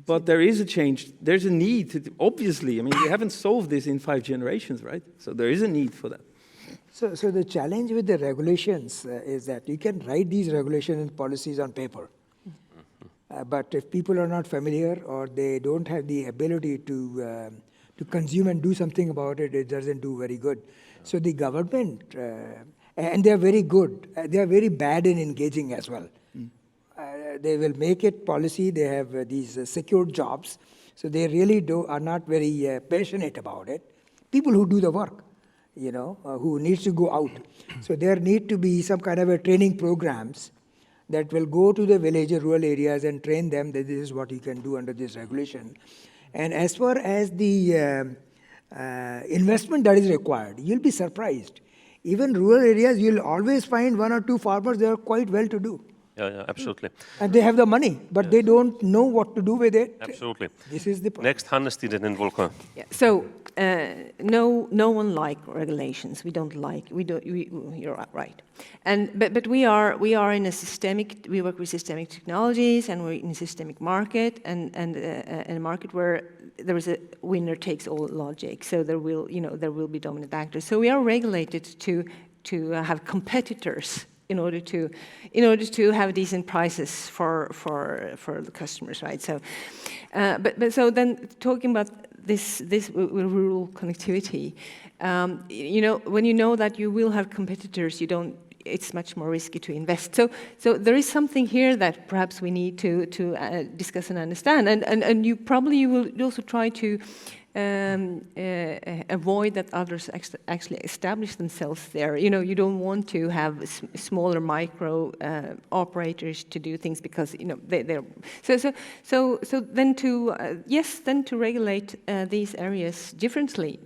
But there is a change. There's a need to, obviously. I mean, we haven't solved this in 5 generations, right? So there is a need for that. So the challenge with the regulations is that you can write these regulations and policies on paper. But if people are not familiar or they don't have the ability to consume and do something about it, it doesn't do very good. So the government, and they're very good, they're very bad in engaging as well. They will make it policy. They have these secured jobs. So they really are not very passionate about it. People who do the work, who needs to go out. So there need to be some kind of a training programs that will go to the village or rural areas and train them that this is what you can do under this regulation. And as far as the investment that is required, you'll be surprised. Even rural areas, you'll always find 1 or 2 farmers, they are quite well-to-do. Yeah, absolutely. And they have the money, but they don't know what to do with it. Absolutely. This is the problem. Next, Hanne-Stine and then Volker. Yeah. So no one like regulations. We don't like. You're right. But we are in a systemic. We work with systemic technologies, and we're in a systemic market, and a market where there is a winner takes all logic. So there will be dominant actors. So we are regulated to have competitors in order to have decent prices for the customers, right? So, but so then talking about this rural connectivity, when you know that you will have competitors, it's much more risky to invest. So there is something here that perhaps we need to discuss and understand, and you will also try to avoid that others actually establish themselves there. You don't want to have smaller micro operators to do things because they're so then to regulate these areas differently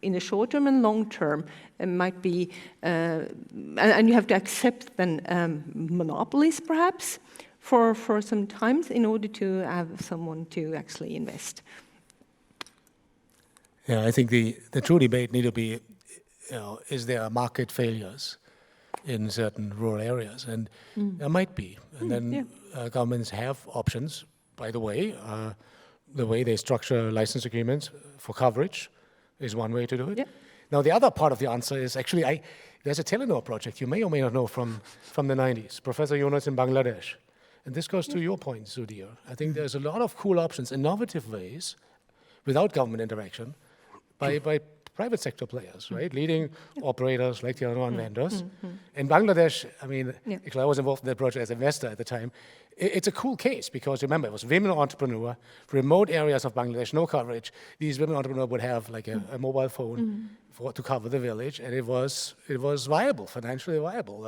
in the short term and long term might be and you have to accept then monopolies perhaps for some times in order to have someone to actually invest. Yeah, I think the true debate need to be, is there market failures in certain rural areas? And there might be. And then governments have options, by the way. The way they structure license agreements for coverage is one way to do it. Yeah. Now, the other part of the answer is actually, there's a Telenor project you may or may not know from the 90s, Professor Yunus in Bangladesh. And this goes to your point, Sudhir. I think there's a lot of cool options, innovative ways, without government interaction, by private sector players, right? Leading operators like Telenor and vendors. In Bangladesh, actually I was involved in that project as an investor at the time. It's a cool case because remember, it was women entrepreneur, remote areas of Bangladesh, no coverage. These women entrepreneurs would have like a mobile phone to cover the village, and it was viable, financially viable.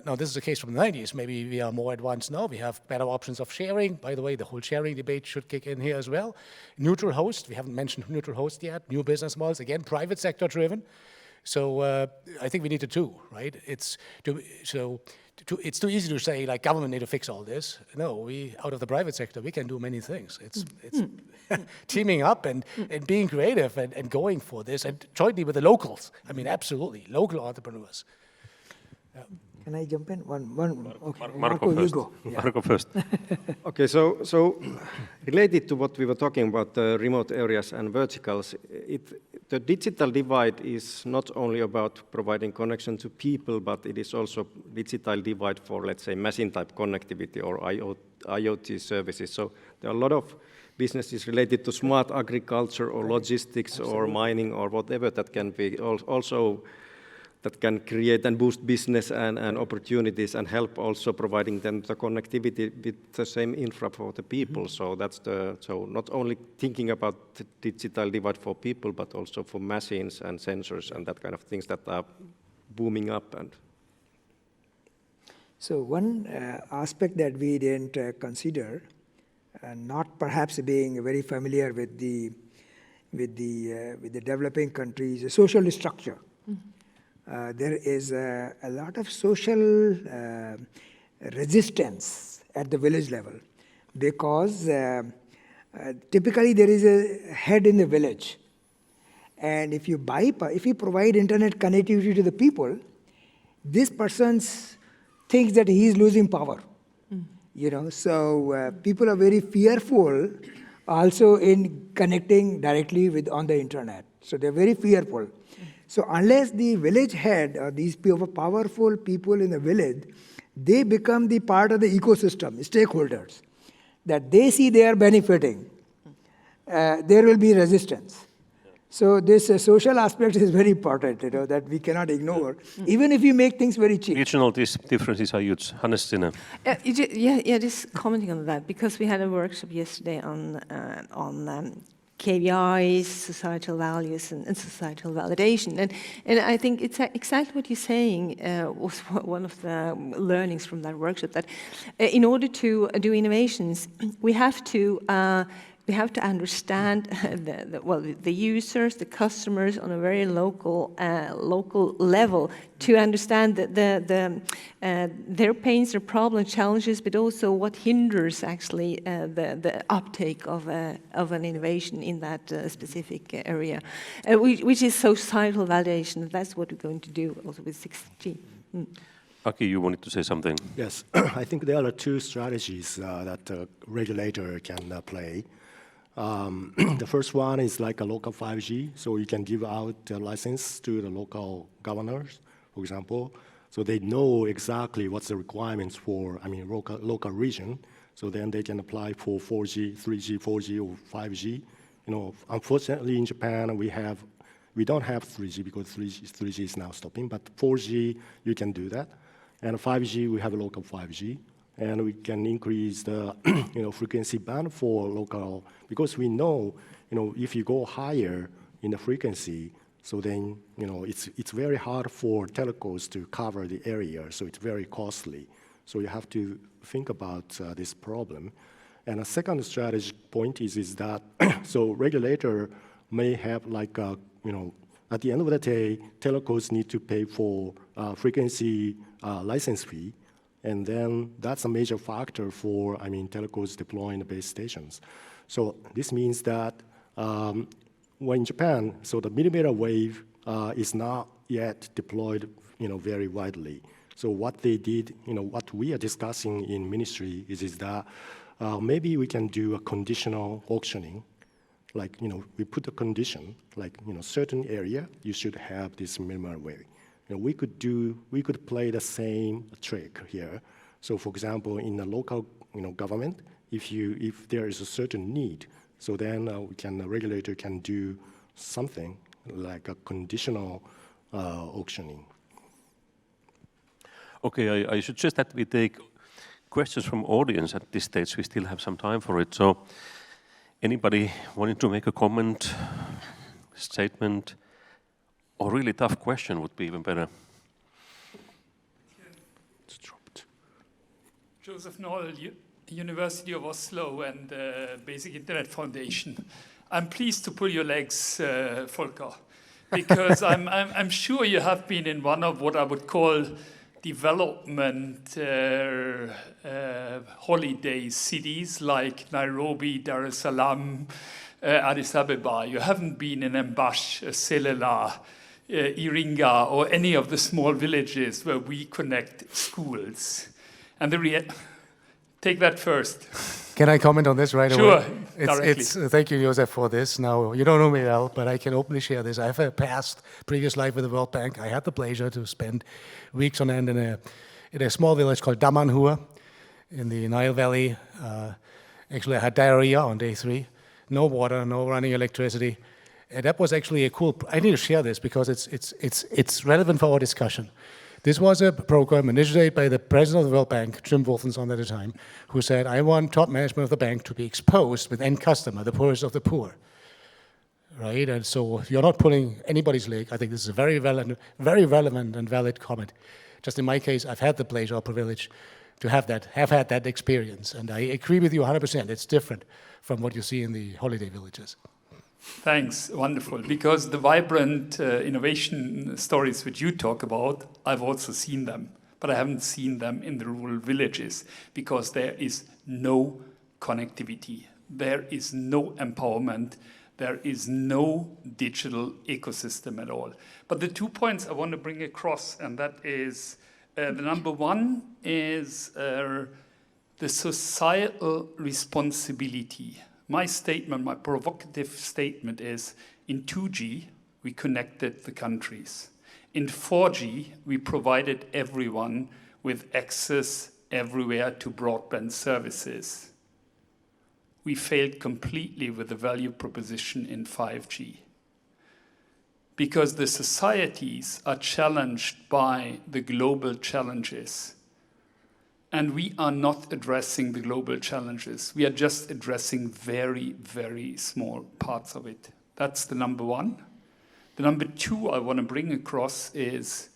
Now this is a case from the 90s. Maybe we are more advanced now. We have better options of sharing. By the way, the whole sharing debate should kick in here as well. Neutral host, we haven't mentioned neutral host yet. New business models, again, private sector driven. So I think we need to do, right? It's too easy to say like government need to fix all this. No, we out of the private sector we can do many things. It's teaming up and being creative and going for this and jointly with the locals. Absolutely, local entrepreneurs. Yeah. Can I jump in? One. Okay. Marko first. You go. Yeah. Marko first. Okay, so related to what we were talking about, the remote areas and verticals, the digital divide is not only about providing connection to people, but it is also digital divide for, let's say, machine-type connectivity or IoT services. So there are a lot of businesses related to smart agriculture or logistics or mining or whatever that can be also that can create and boost business and opportunities and help also providing them the connectivity with the same infra for the people. So that's so not only thinking about the digital divide for people, but also for machines and sensors and that kind of things that are booming up. And so one aspect that we didn't consider, not perhaps being very familiar with the developing countries, social structure. There is a lot of social resistance at the village level because typically there is a head in the village, and if you provide internet connectivity to the people, this person thinks that he is losing power. So people are very fearful also in connecting directly on the internet. So they're very fearful. So unless the village head or these powerful people in the village, they become the part of the ecosystem, stakeholders, that they see they are benefiting, there will be resistance. So this social aspect is very important, that we cannot ignore, even if you make things very cheap. Regional differences are huge. Hanne-Stine. Just commenting on that, because we had a workshop yesterday on KPIs, societal values, and societal validation. And I think it's exactly what you're saying was one of the learnings from that workshop, that in order to do innovations, we have to understand the users, the customers on a very local level, to understand their pains, their problems, challenges, but also what hinders actually the uptake of an innovation in that specific area, which is societal validation. That's what we're going to do also with 6G. Aki, you wanted to say something? Yes, I think there are two strategies that a regulator can play. The first one is like a local 5G, so you can give out a license to the local governors, for example, so they know exactly what's the requirements for, local region, so then they can apply for 4G, 3G, 4G, or 5G. Unfortunately in Japan we don't have 3G because 3G is now stopping, but 4G you can do that, and 5G we have a local 5G. And we can increase the frequency band for local, because we know if you go higher in the frequency, so then it's very hard for telcos to cover the area, so it's very costly. So you have to think about this problem. And a second strategic point is that so regulator may have at the end of the day, telcos need to pay for frequency license fee. And then that's a major factor for, telcos deploying the base stations. So this means that when in Japan, so the millimeter wave is not yet deployed, very widely. So what they did, what we are discussing in ministry is that maybe we can do a conditional auctioning. Like, we put a condition, like, certain area, you should have this millimeter wave. We could play the same trick here. So, for example, in the local, government, if there is a certain need, so then the regulator can do something like a conditional auctioning. Okay, I suggest that we take questions from audience at this stage. We still have some time for it. So, anybody wanting to make a comment, statement? A really tough question would be even better. It's dropped. Joseph Noll, University of Oslo and Basic Internet Foundation. I'm pleased to pull your legs, Volker, because I'm sure you have been in one of what I would call development holiday cities like Nairobi, Dar es Salaam, Addis Ababa. You haven't been in Embash, Selela, Iringa, or any of the small villages where we connect schools. And take that first. Can I comment on this right sure, away? Directly. Thank you, Josef, for this. Now, you don't know me well, but I can openly share this. I have a previous life with the World Bank. I had the pleasure to spend weeks on end in a small village called Damanhua in the Nile Valley. Actually, I had diarrhea on day 3. No water, no running electricity. And that was actually a cool, I need to share this because it's relevant for our discussion. This was a program initiated by the president of the World Bank, Jim Wolfenson at the time, who said, I want top management of the bank to be exposed with end customer, the poorest of the poor. Right, and so you're not pulling anybody's leg. I think this is a very relevant and valid comment. Just in my case, I've had the pleasure or privilege to have had that experience, and I agree with you 100%. It's different from what you see in the holiday villages. Thanks, wonderful. Because the vibrant innovation stories which you talk about, I've also seen them, but I haven't seen them in the rural villages because there is no connectivity, there is no empowerment, there is no digital ecosystem at all. But the 2 points I want to bring across, and that is the number one is the societal responsibility. My statement, my provocative statement is, in 2G, we connected the countries. In 4G, we provided everyone with access everywhere to broadband services. We failed completely with the value proposition in 5G. Because the societies are challenged by the global challenges. And we are not addressing the global challenges. We are just addressing very, very small parts of it. That's the number one. The number two I want to bring across is,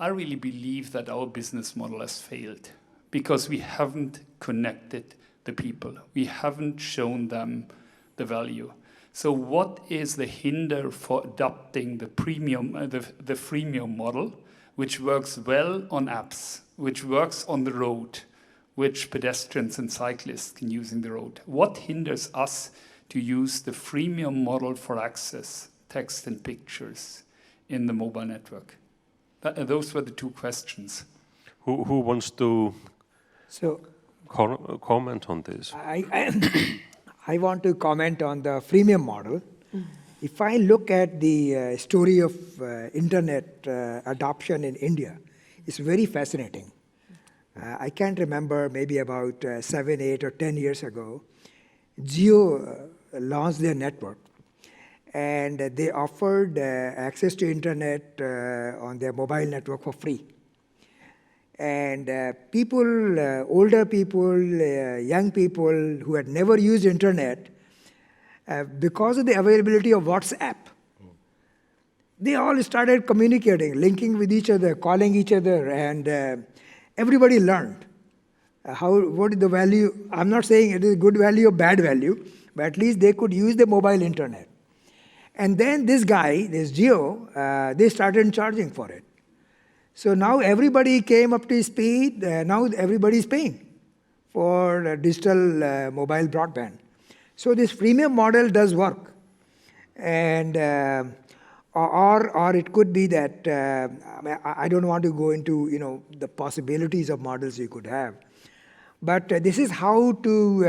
I really believe that our business model has failed because we haven't connected the people. We haven't shown them the value. So what is the hinder for adopting the premium, the freemium model, which works well on apps, which works on the road, which pedestrians and cyclists can use in the road? What hinders us to use the freemium model for access, text and pictures in the mobile network? Those were the two questions. Who wants to comment on this? I want to comment on the freemium model. If I look at the story of internet adoption in India, it's very fascinating. I can't remember, maybe about 7, 8, or 10 years ago, Jio launched their network, and they offered access to internet on their mobile network for free. And people, older people, young people who had never used internet, because of the availability of WhatsApp, they all started communicating, linking with each other, calling each other, and everybody learned what is the value. I'm not saying it is good value or bad value, but at least they could use the mobile internet. And then this Jio, they started charging for it. So now everybody came up to speed. Now everybody is paying for digital mobile broadband. So this freemium model does work, and or it could be that I don't want to go into the possibilities of models you could have, but this is how to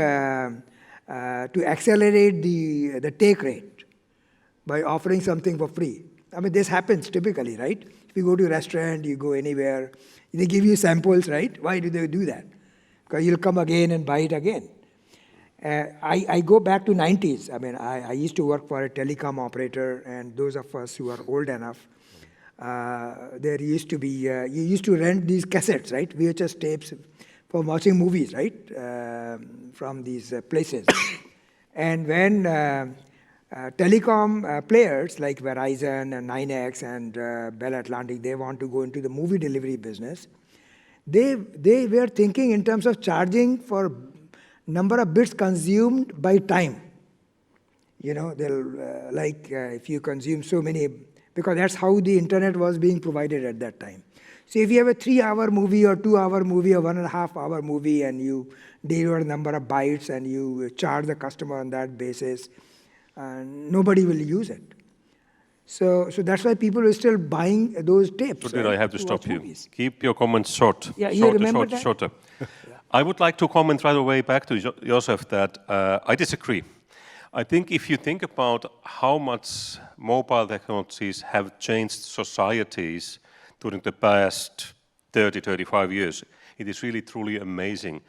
accelerate the take rate by offering something for free. I mean, this happens typically, right? If you go to a restaurant, you go anywhere, they give you samples, right? Why do they do that? Because you'll come again and buy it again. I go back to 90s. I mean, I used to work for a telecom operator, and those of us who are old enough, there used to be, you used to rent these cassettes, right? VHS tapes for watching movies, right? From these places. And when telecom players like Verizon and 9X and Bell Atlantic, they want to go into the movie delivery business, they were thinking in terms of charging for number of bits consumed by time. They'll if you consume so many, because that's how the internet was being provided at that time. So if you have a 3-hour movie or 2-hour movie or 1.5-hour movie, and you deliver a number of bytes and you charge the customer on that basis, nobody will use it. So that's why people are still buying those tapes. Sudhir, I have to stop you. Movies. Keep your comments short. Yeah, you remember that? Shorter. I would like to comment right away back to Joseph that I disagree. I think if you think about how much mobile technologies have changed societies during the past 30, 35 years, it is really truly amazing.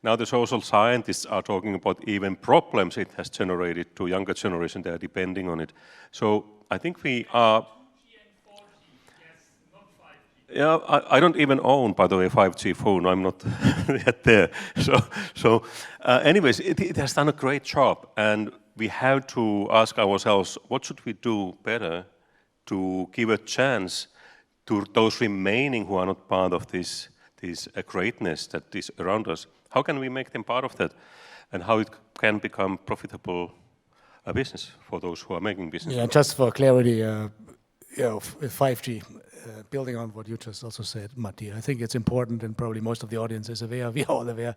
Now the social scientists are talking about even problems it has generated to younger generation. They are depending on it. So I think we are... Yeah, I don't even own, by the way, a 5G phone. I'm not yet there. Anyways, it has done a great job, and we have to ask ourselves, what should we do better to give a chance to those remaining who are not part of this greatness that is around us? How can we make them part of that, and how it can become profitable a business for those who are making business? Yeah, just for clarity, 5G. Building on what you just also said, Matti, I think it's important, and probably most of the audience is aware, we are all aware,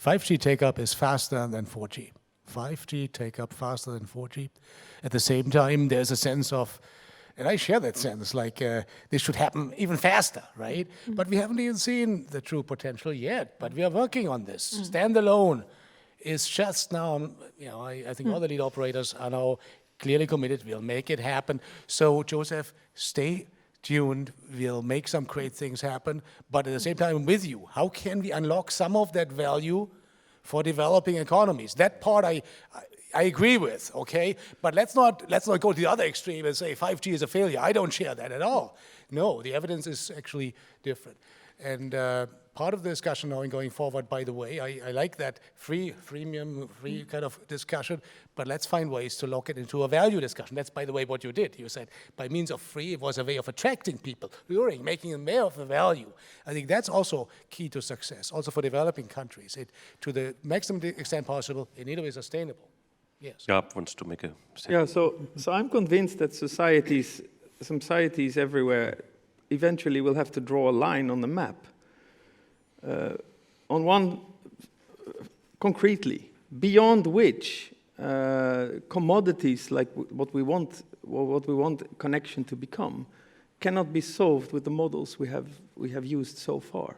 5G take-up is faster than 4G. 5G take-up faster than 4G. At the same time, there's a sense of, and I share that sense, like this should happen even faster, right? But we haven't even seen the true potential yet, but we are working on this. Standalone is just now, I think all the lead operators are now clearly committed, we'll make it happen. So Joseph, stay tuned, we'll make some great things happen, but at the same time with you, how can we unlock some of that value for developing economies? That part I agree with, okay? But let's not go to the other extreme and say 5G is a failure. I don't share that at all. No, the evidence is actually different. And part of the discussion now and going forward, by the way, I like that free kind of discussion, but let's find ways to lock it into a value discussion. That's, by the way, what you did. You said by means of free, it was a way of attracting people, luring, making them aware of the value. I think that's also key to success, also for developing countries. To the maximum extent possible, it needs to be sustainable. Yes. Jaap wants to make a Yeah, statement. so I'm convinced that societies everywhere eventually will have to draw a line on the map. On one, concretely, beyond which commodities like what we want connection to become cannot be solved with the models we have used so far.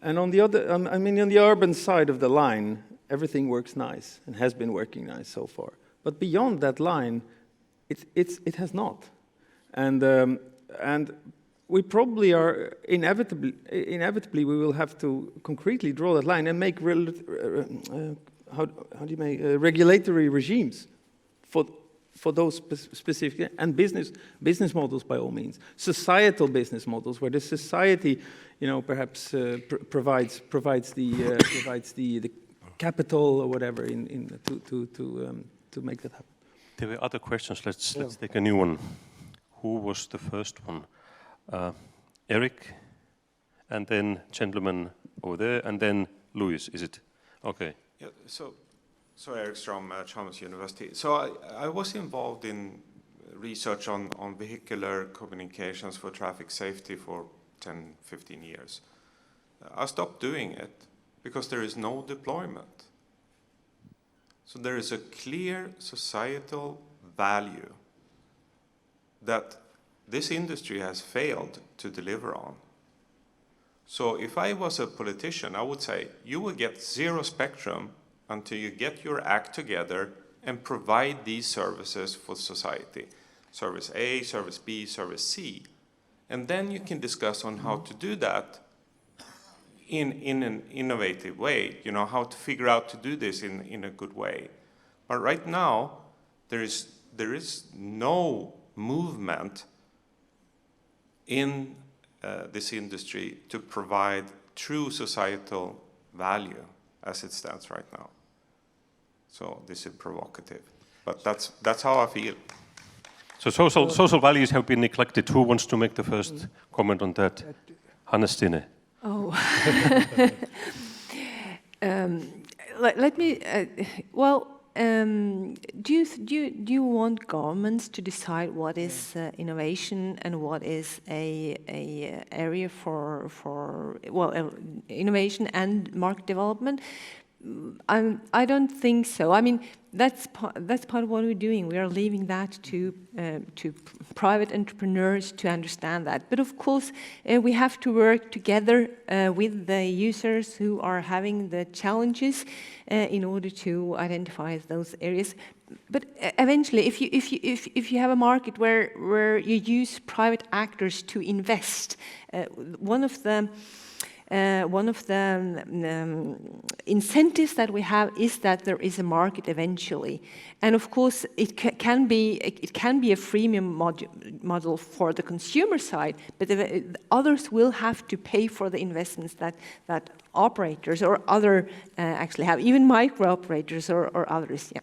And on the other, on the urban side of the line, everything works nice and has been working nice so far. But beyond that line, it has not. And we probably are inevitably we will have to concretely draw that line and make regulatory regimes for those specific and business models, by all means, societal business models where the society, perhaps provides the capital or whatever to make that happen. There were other questions. Let's take a new one. Who was the first one? Eric, and then gentleman over there, and then Louis, is it? Okay. Yeah, so Eric's from Chalmers University. So I was involved in research on vehicular communications for traffic safety for 10, 15 years. I stopped doing it because there is no deployment. So there is a clear societal value that this industry has failed to deliver on. So if I was a politician, I would say, you will get zero spectrum until you get your act together and provide these services for society. Service A, Service B, Service C. And then you can discuss on how to do that in an innovative way, how to figure out to do this in a good way. But right now, there is no movement in this industry to provide true societal value as it stands right now. So this is provocative, but that's how I feel. So social values have been neglected. Who wants to make the first comment on that? Hanne-Stine. Oh. Let me. Do you want governments to decide what is innovation and what is a area for innovation and market development? I don't think so. I mean, that's part of what we're doing. We are leaving that to private entrepreneurs to understand that. But of course, we have to work together with the users who are having the challenges in order to identify those areas. But eventually, if you have a market where you use private actors to invest, one of the one of the incentives that we have is that there is a market eventually. And of course, it can be a freemium model for the consumer side, but others will have to pay for the investments that operators or other actually have, even micro operators or others. Yeah.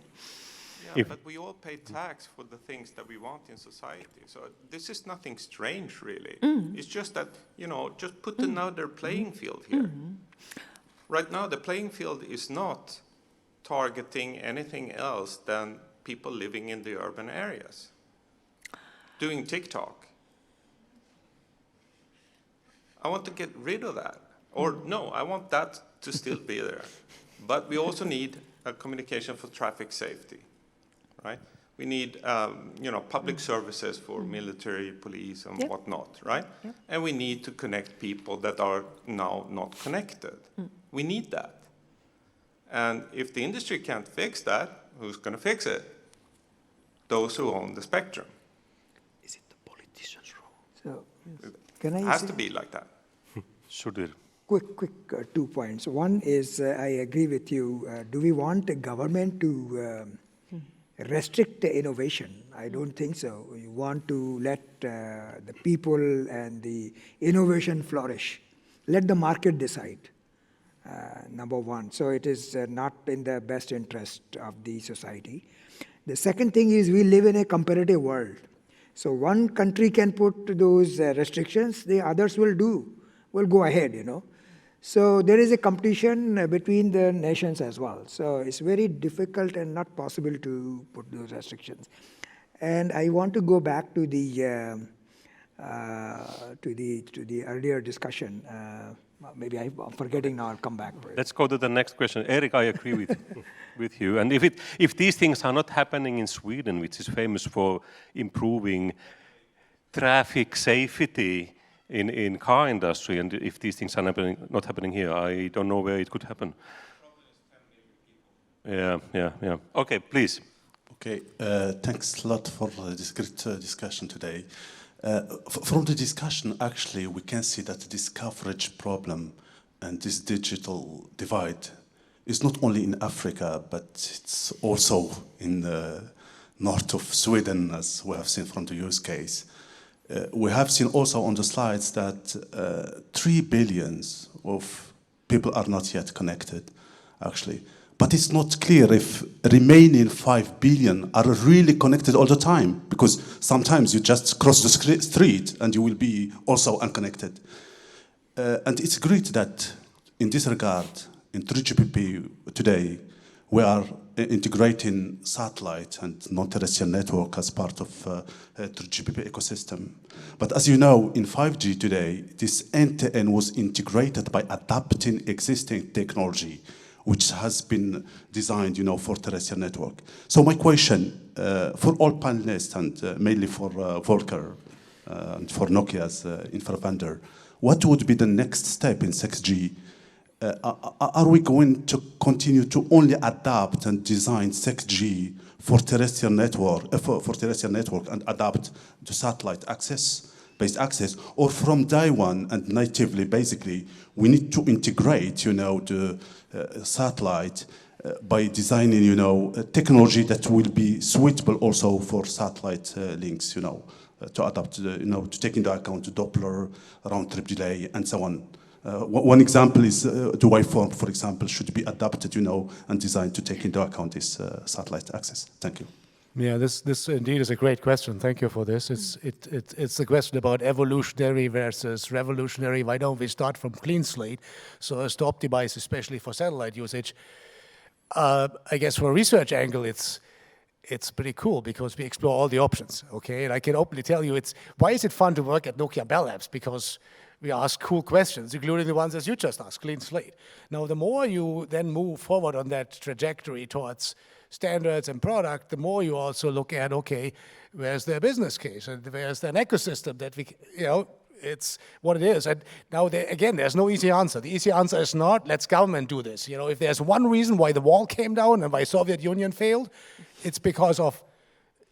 Yeah, but we all pay tax for the things that we want in society. So this is nothing strange, really. It's just that, just put another playing field here. Right now, the playing field is not targeting anything else than people living in the urban areas, doing TikTok. I want to get rid of that. Or no, I want that to still be there. But we also need a communication for traffic safety. Right? We need, public services for military, police, and whatnot, right? Yep. And we need to connect people that are now not connected. We need that. And if the industry can't fix that, who's going to fix it? Those who own the spectrum. Is it the politician's role? So, can I? It has to be like that. Sudhir. Quick 2 points. One is, I agree with you. Do we want a government to restrict the innovation? I don't think so. You want to let the people and the innovation flourish. Let the market decide, number one. So it is not in the best interest of the society. The second thing is we live in a competitive world. So one country can put those restrictions, the others will go ahead, So there is a competition between the nations as well. So it's very difficult and not possible to put those restrictions. And I want to go back to the earlier discussion. Maybe I'm forgetting now. I'll come back to it. Let's go to the next question. Eric, I agree with you. And if these things are not happening in Sweden, which is famous for improving traffic safety in car industry, and if these things are not happening here, I don't know where it could happen. Yeah. Okay, please. Okay, thanks a lot for this great discussion today. From the discussion, actually, we can see that this coverage problem and this digital divide is not only in Africa, but it's also in the north of Sweden, as we have seen from the use case. We have seen also on the slides that 3 billion of people are not yet connected, actually. But it's not clear if remaining 5 billion are really connected all the time, because sometimes you just cross the street and you will be also unconnected. And it's great that in this regard, in 3GPP today, we are integrating satellite and non-terrestrial network as part of 3GPP ecosystem. But as you know, in 5G today, this end-to-end was integrated by adapting existing technology, which has been designed, for terrestrial network. So my question for all panelists and mainly for Volker and for Nokia's infra vendor, what would be the next step in 6G? Are we going to continue to only adapt and design 6G for terrestrial network, and adapt to satellite based access, or from day one and natively, basically, we need to integrate, the satellite by designing, technology that will be suitable also for satellite links, to adapt, to take into account the Doppler, round-trip delay, and so on. One example is the waveform, for example, should be adapted, and designed to take into account this satellite access. Thank you. Yeah, this indeed is a great question. Thank you for this. It's the question about evolutionary versus revolutionary. Why don't we start from clean slate so as to optimize, especially for satellite usage? I guess from a research angle, it's pretty cool because we explore all the options. Okay, and I can openly tell you, why is it fun to work at Nokia Bell Labs? Because we ask cool questions, including the ones as you just asked, clean slate. Now, the more you then move forward on that trajectory towards standards and product, the more you also look at, okay, where's their business case and where's an ecosystem that we, it's what it is. And now, again, there's no easy answer. The easy answer is not, let's government do this. If there's one reason why the wall came down and why Soviet Union failed, it's because of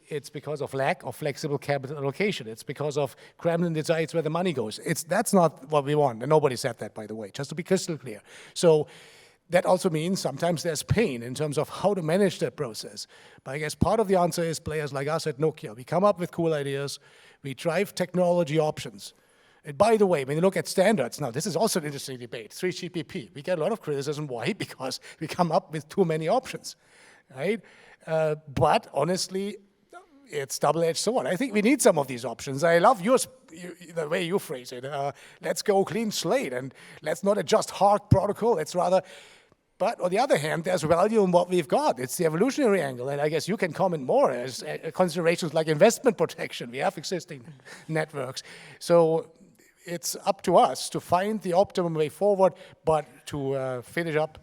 it's because of lack of flexible capital allocation. It's because of Kremlin decides where the money goes. That's not what we want, and nobody said that, by the way, just to be crystal clear. So that also means sometimes there's pain in terms of how to manage that process. But I guess part of the answer is players like us at Nokia. We come up with cool ideas, we drive technology options. And by the way, when you look at standards, now this is also an interesting debate, 3GPP. We get a lot of criticism. Why? Because we come up with too many options, right? But honestly, it's double-edged sword. I think we need some of these options. I love the way you phrase it. Let's go clean slate and let's not adjust hard protocol. It's rather, but on the other hand, there's value in what we've got. It's the evolutionary angle, and I guess you can comment more as considerations like investment protection. We have existing networks. So it's up to us to find the optimum way forward, but to finish up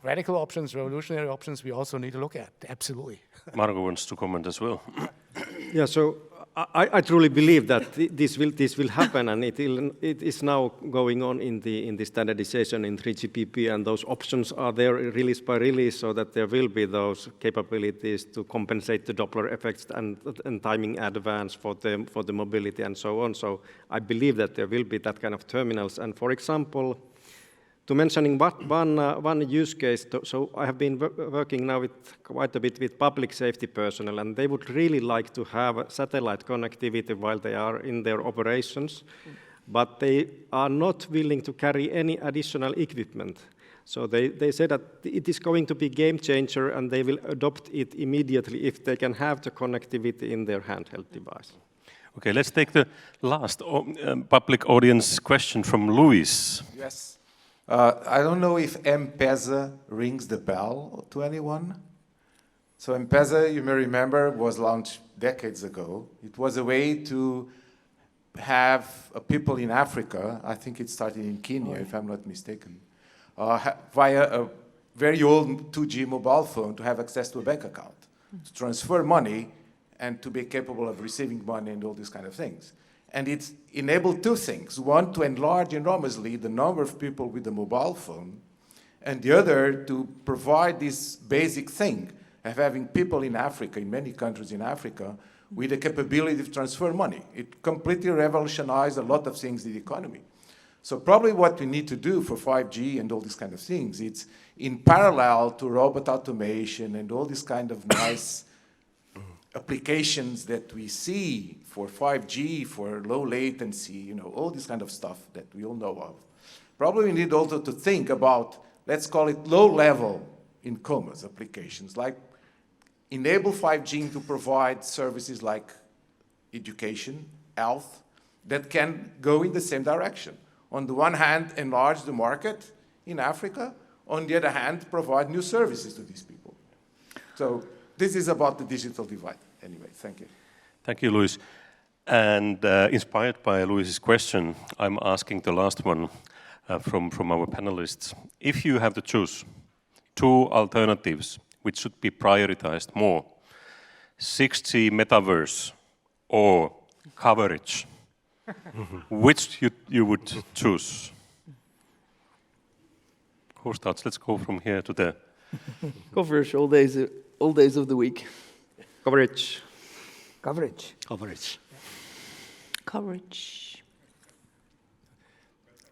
radical options, revolutionary options, we also need to look at, absolutely. Marko wants to comment as well. Yeah, so I truly believe that this will happen, and it is now going on in the standardization in 3GPP, and those options are there release by release, so that there will be those capabilities to compensate the Doppler effects and timing advance for the mobility and so on. So I believe that there will be that kind of terminals, and for example, to mentioning one use case, so I have been working now with quite a bit with public safety personnel, and they would really like to have satellite connectivity while they are in their operations, but they are not willing to carry any additional equipment. So they say that it is going to be game changer, and they will adopt it immediately if they can have the connectivity in their handheld device. Okay, let's take the last public audience question from Luis. Yes. I don't know if M-Pesa rings the bell to anyone. So M-Pesa, you may remember, was launched decades ago. It was a way to have people in Africa, I think it started in Kenya, if I'm not mistaken, via a very old 2G mobile phone to have access to a bank account, to transfer money and to be capable of receiving money and all these kind of things. And it's enabled two things. One, to enlarge enormously the number of people with a mobile phone, and the other, to provide this basic thing of having people in Africa, in many countries in Africa, with the capability to transfer money. It completely revolutionized a lot of things in the economy. So probably what we need to do for 5G and all these kind of things, it's in parallel to robot automation and all these kind of nice applications that we see for 5G, for low latency, all this kind of stuff that we all know of. Probably we need also to think about, let's call it low-level e-commerce applications, like enable 5G to provide services like education, health, that can go in the same direction. On the one hand, enlarge the market in Africa. On the other hand, provide new services to these people. So this is about the digital divide. Anyway, thank you. Thank you, Luis. And inspired by Luis's question, I'm asking the last one from our panelists. If you have to choose two alternatives which should be prioritized more, 6G metaverse or coverage, which you would choose? Who starts? Let's go from here to there. Coverage all days of the week. Coverage. Coverage. Coverage. Coverage.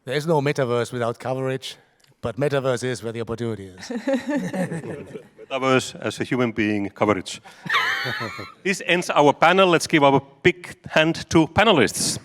There's no metaverse without coverage, but metaverse is where the opportunity is. Metaverse as a human being, coverage. This ends our panel. Let's give our big hand to panelists.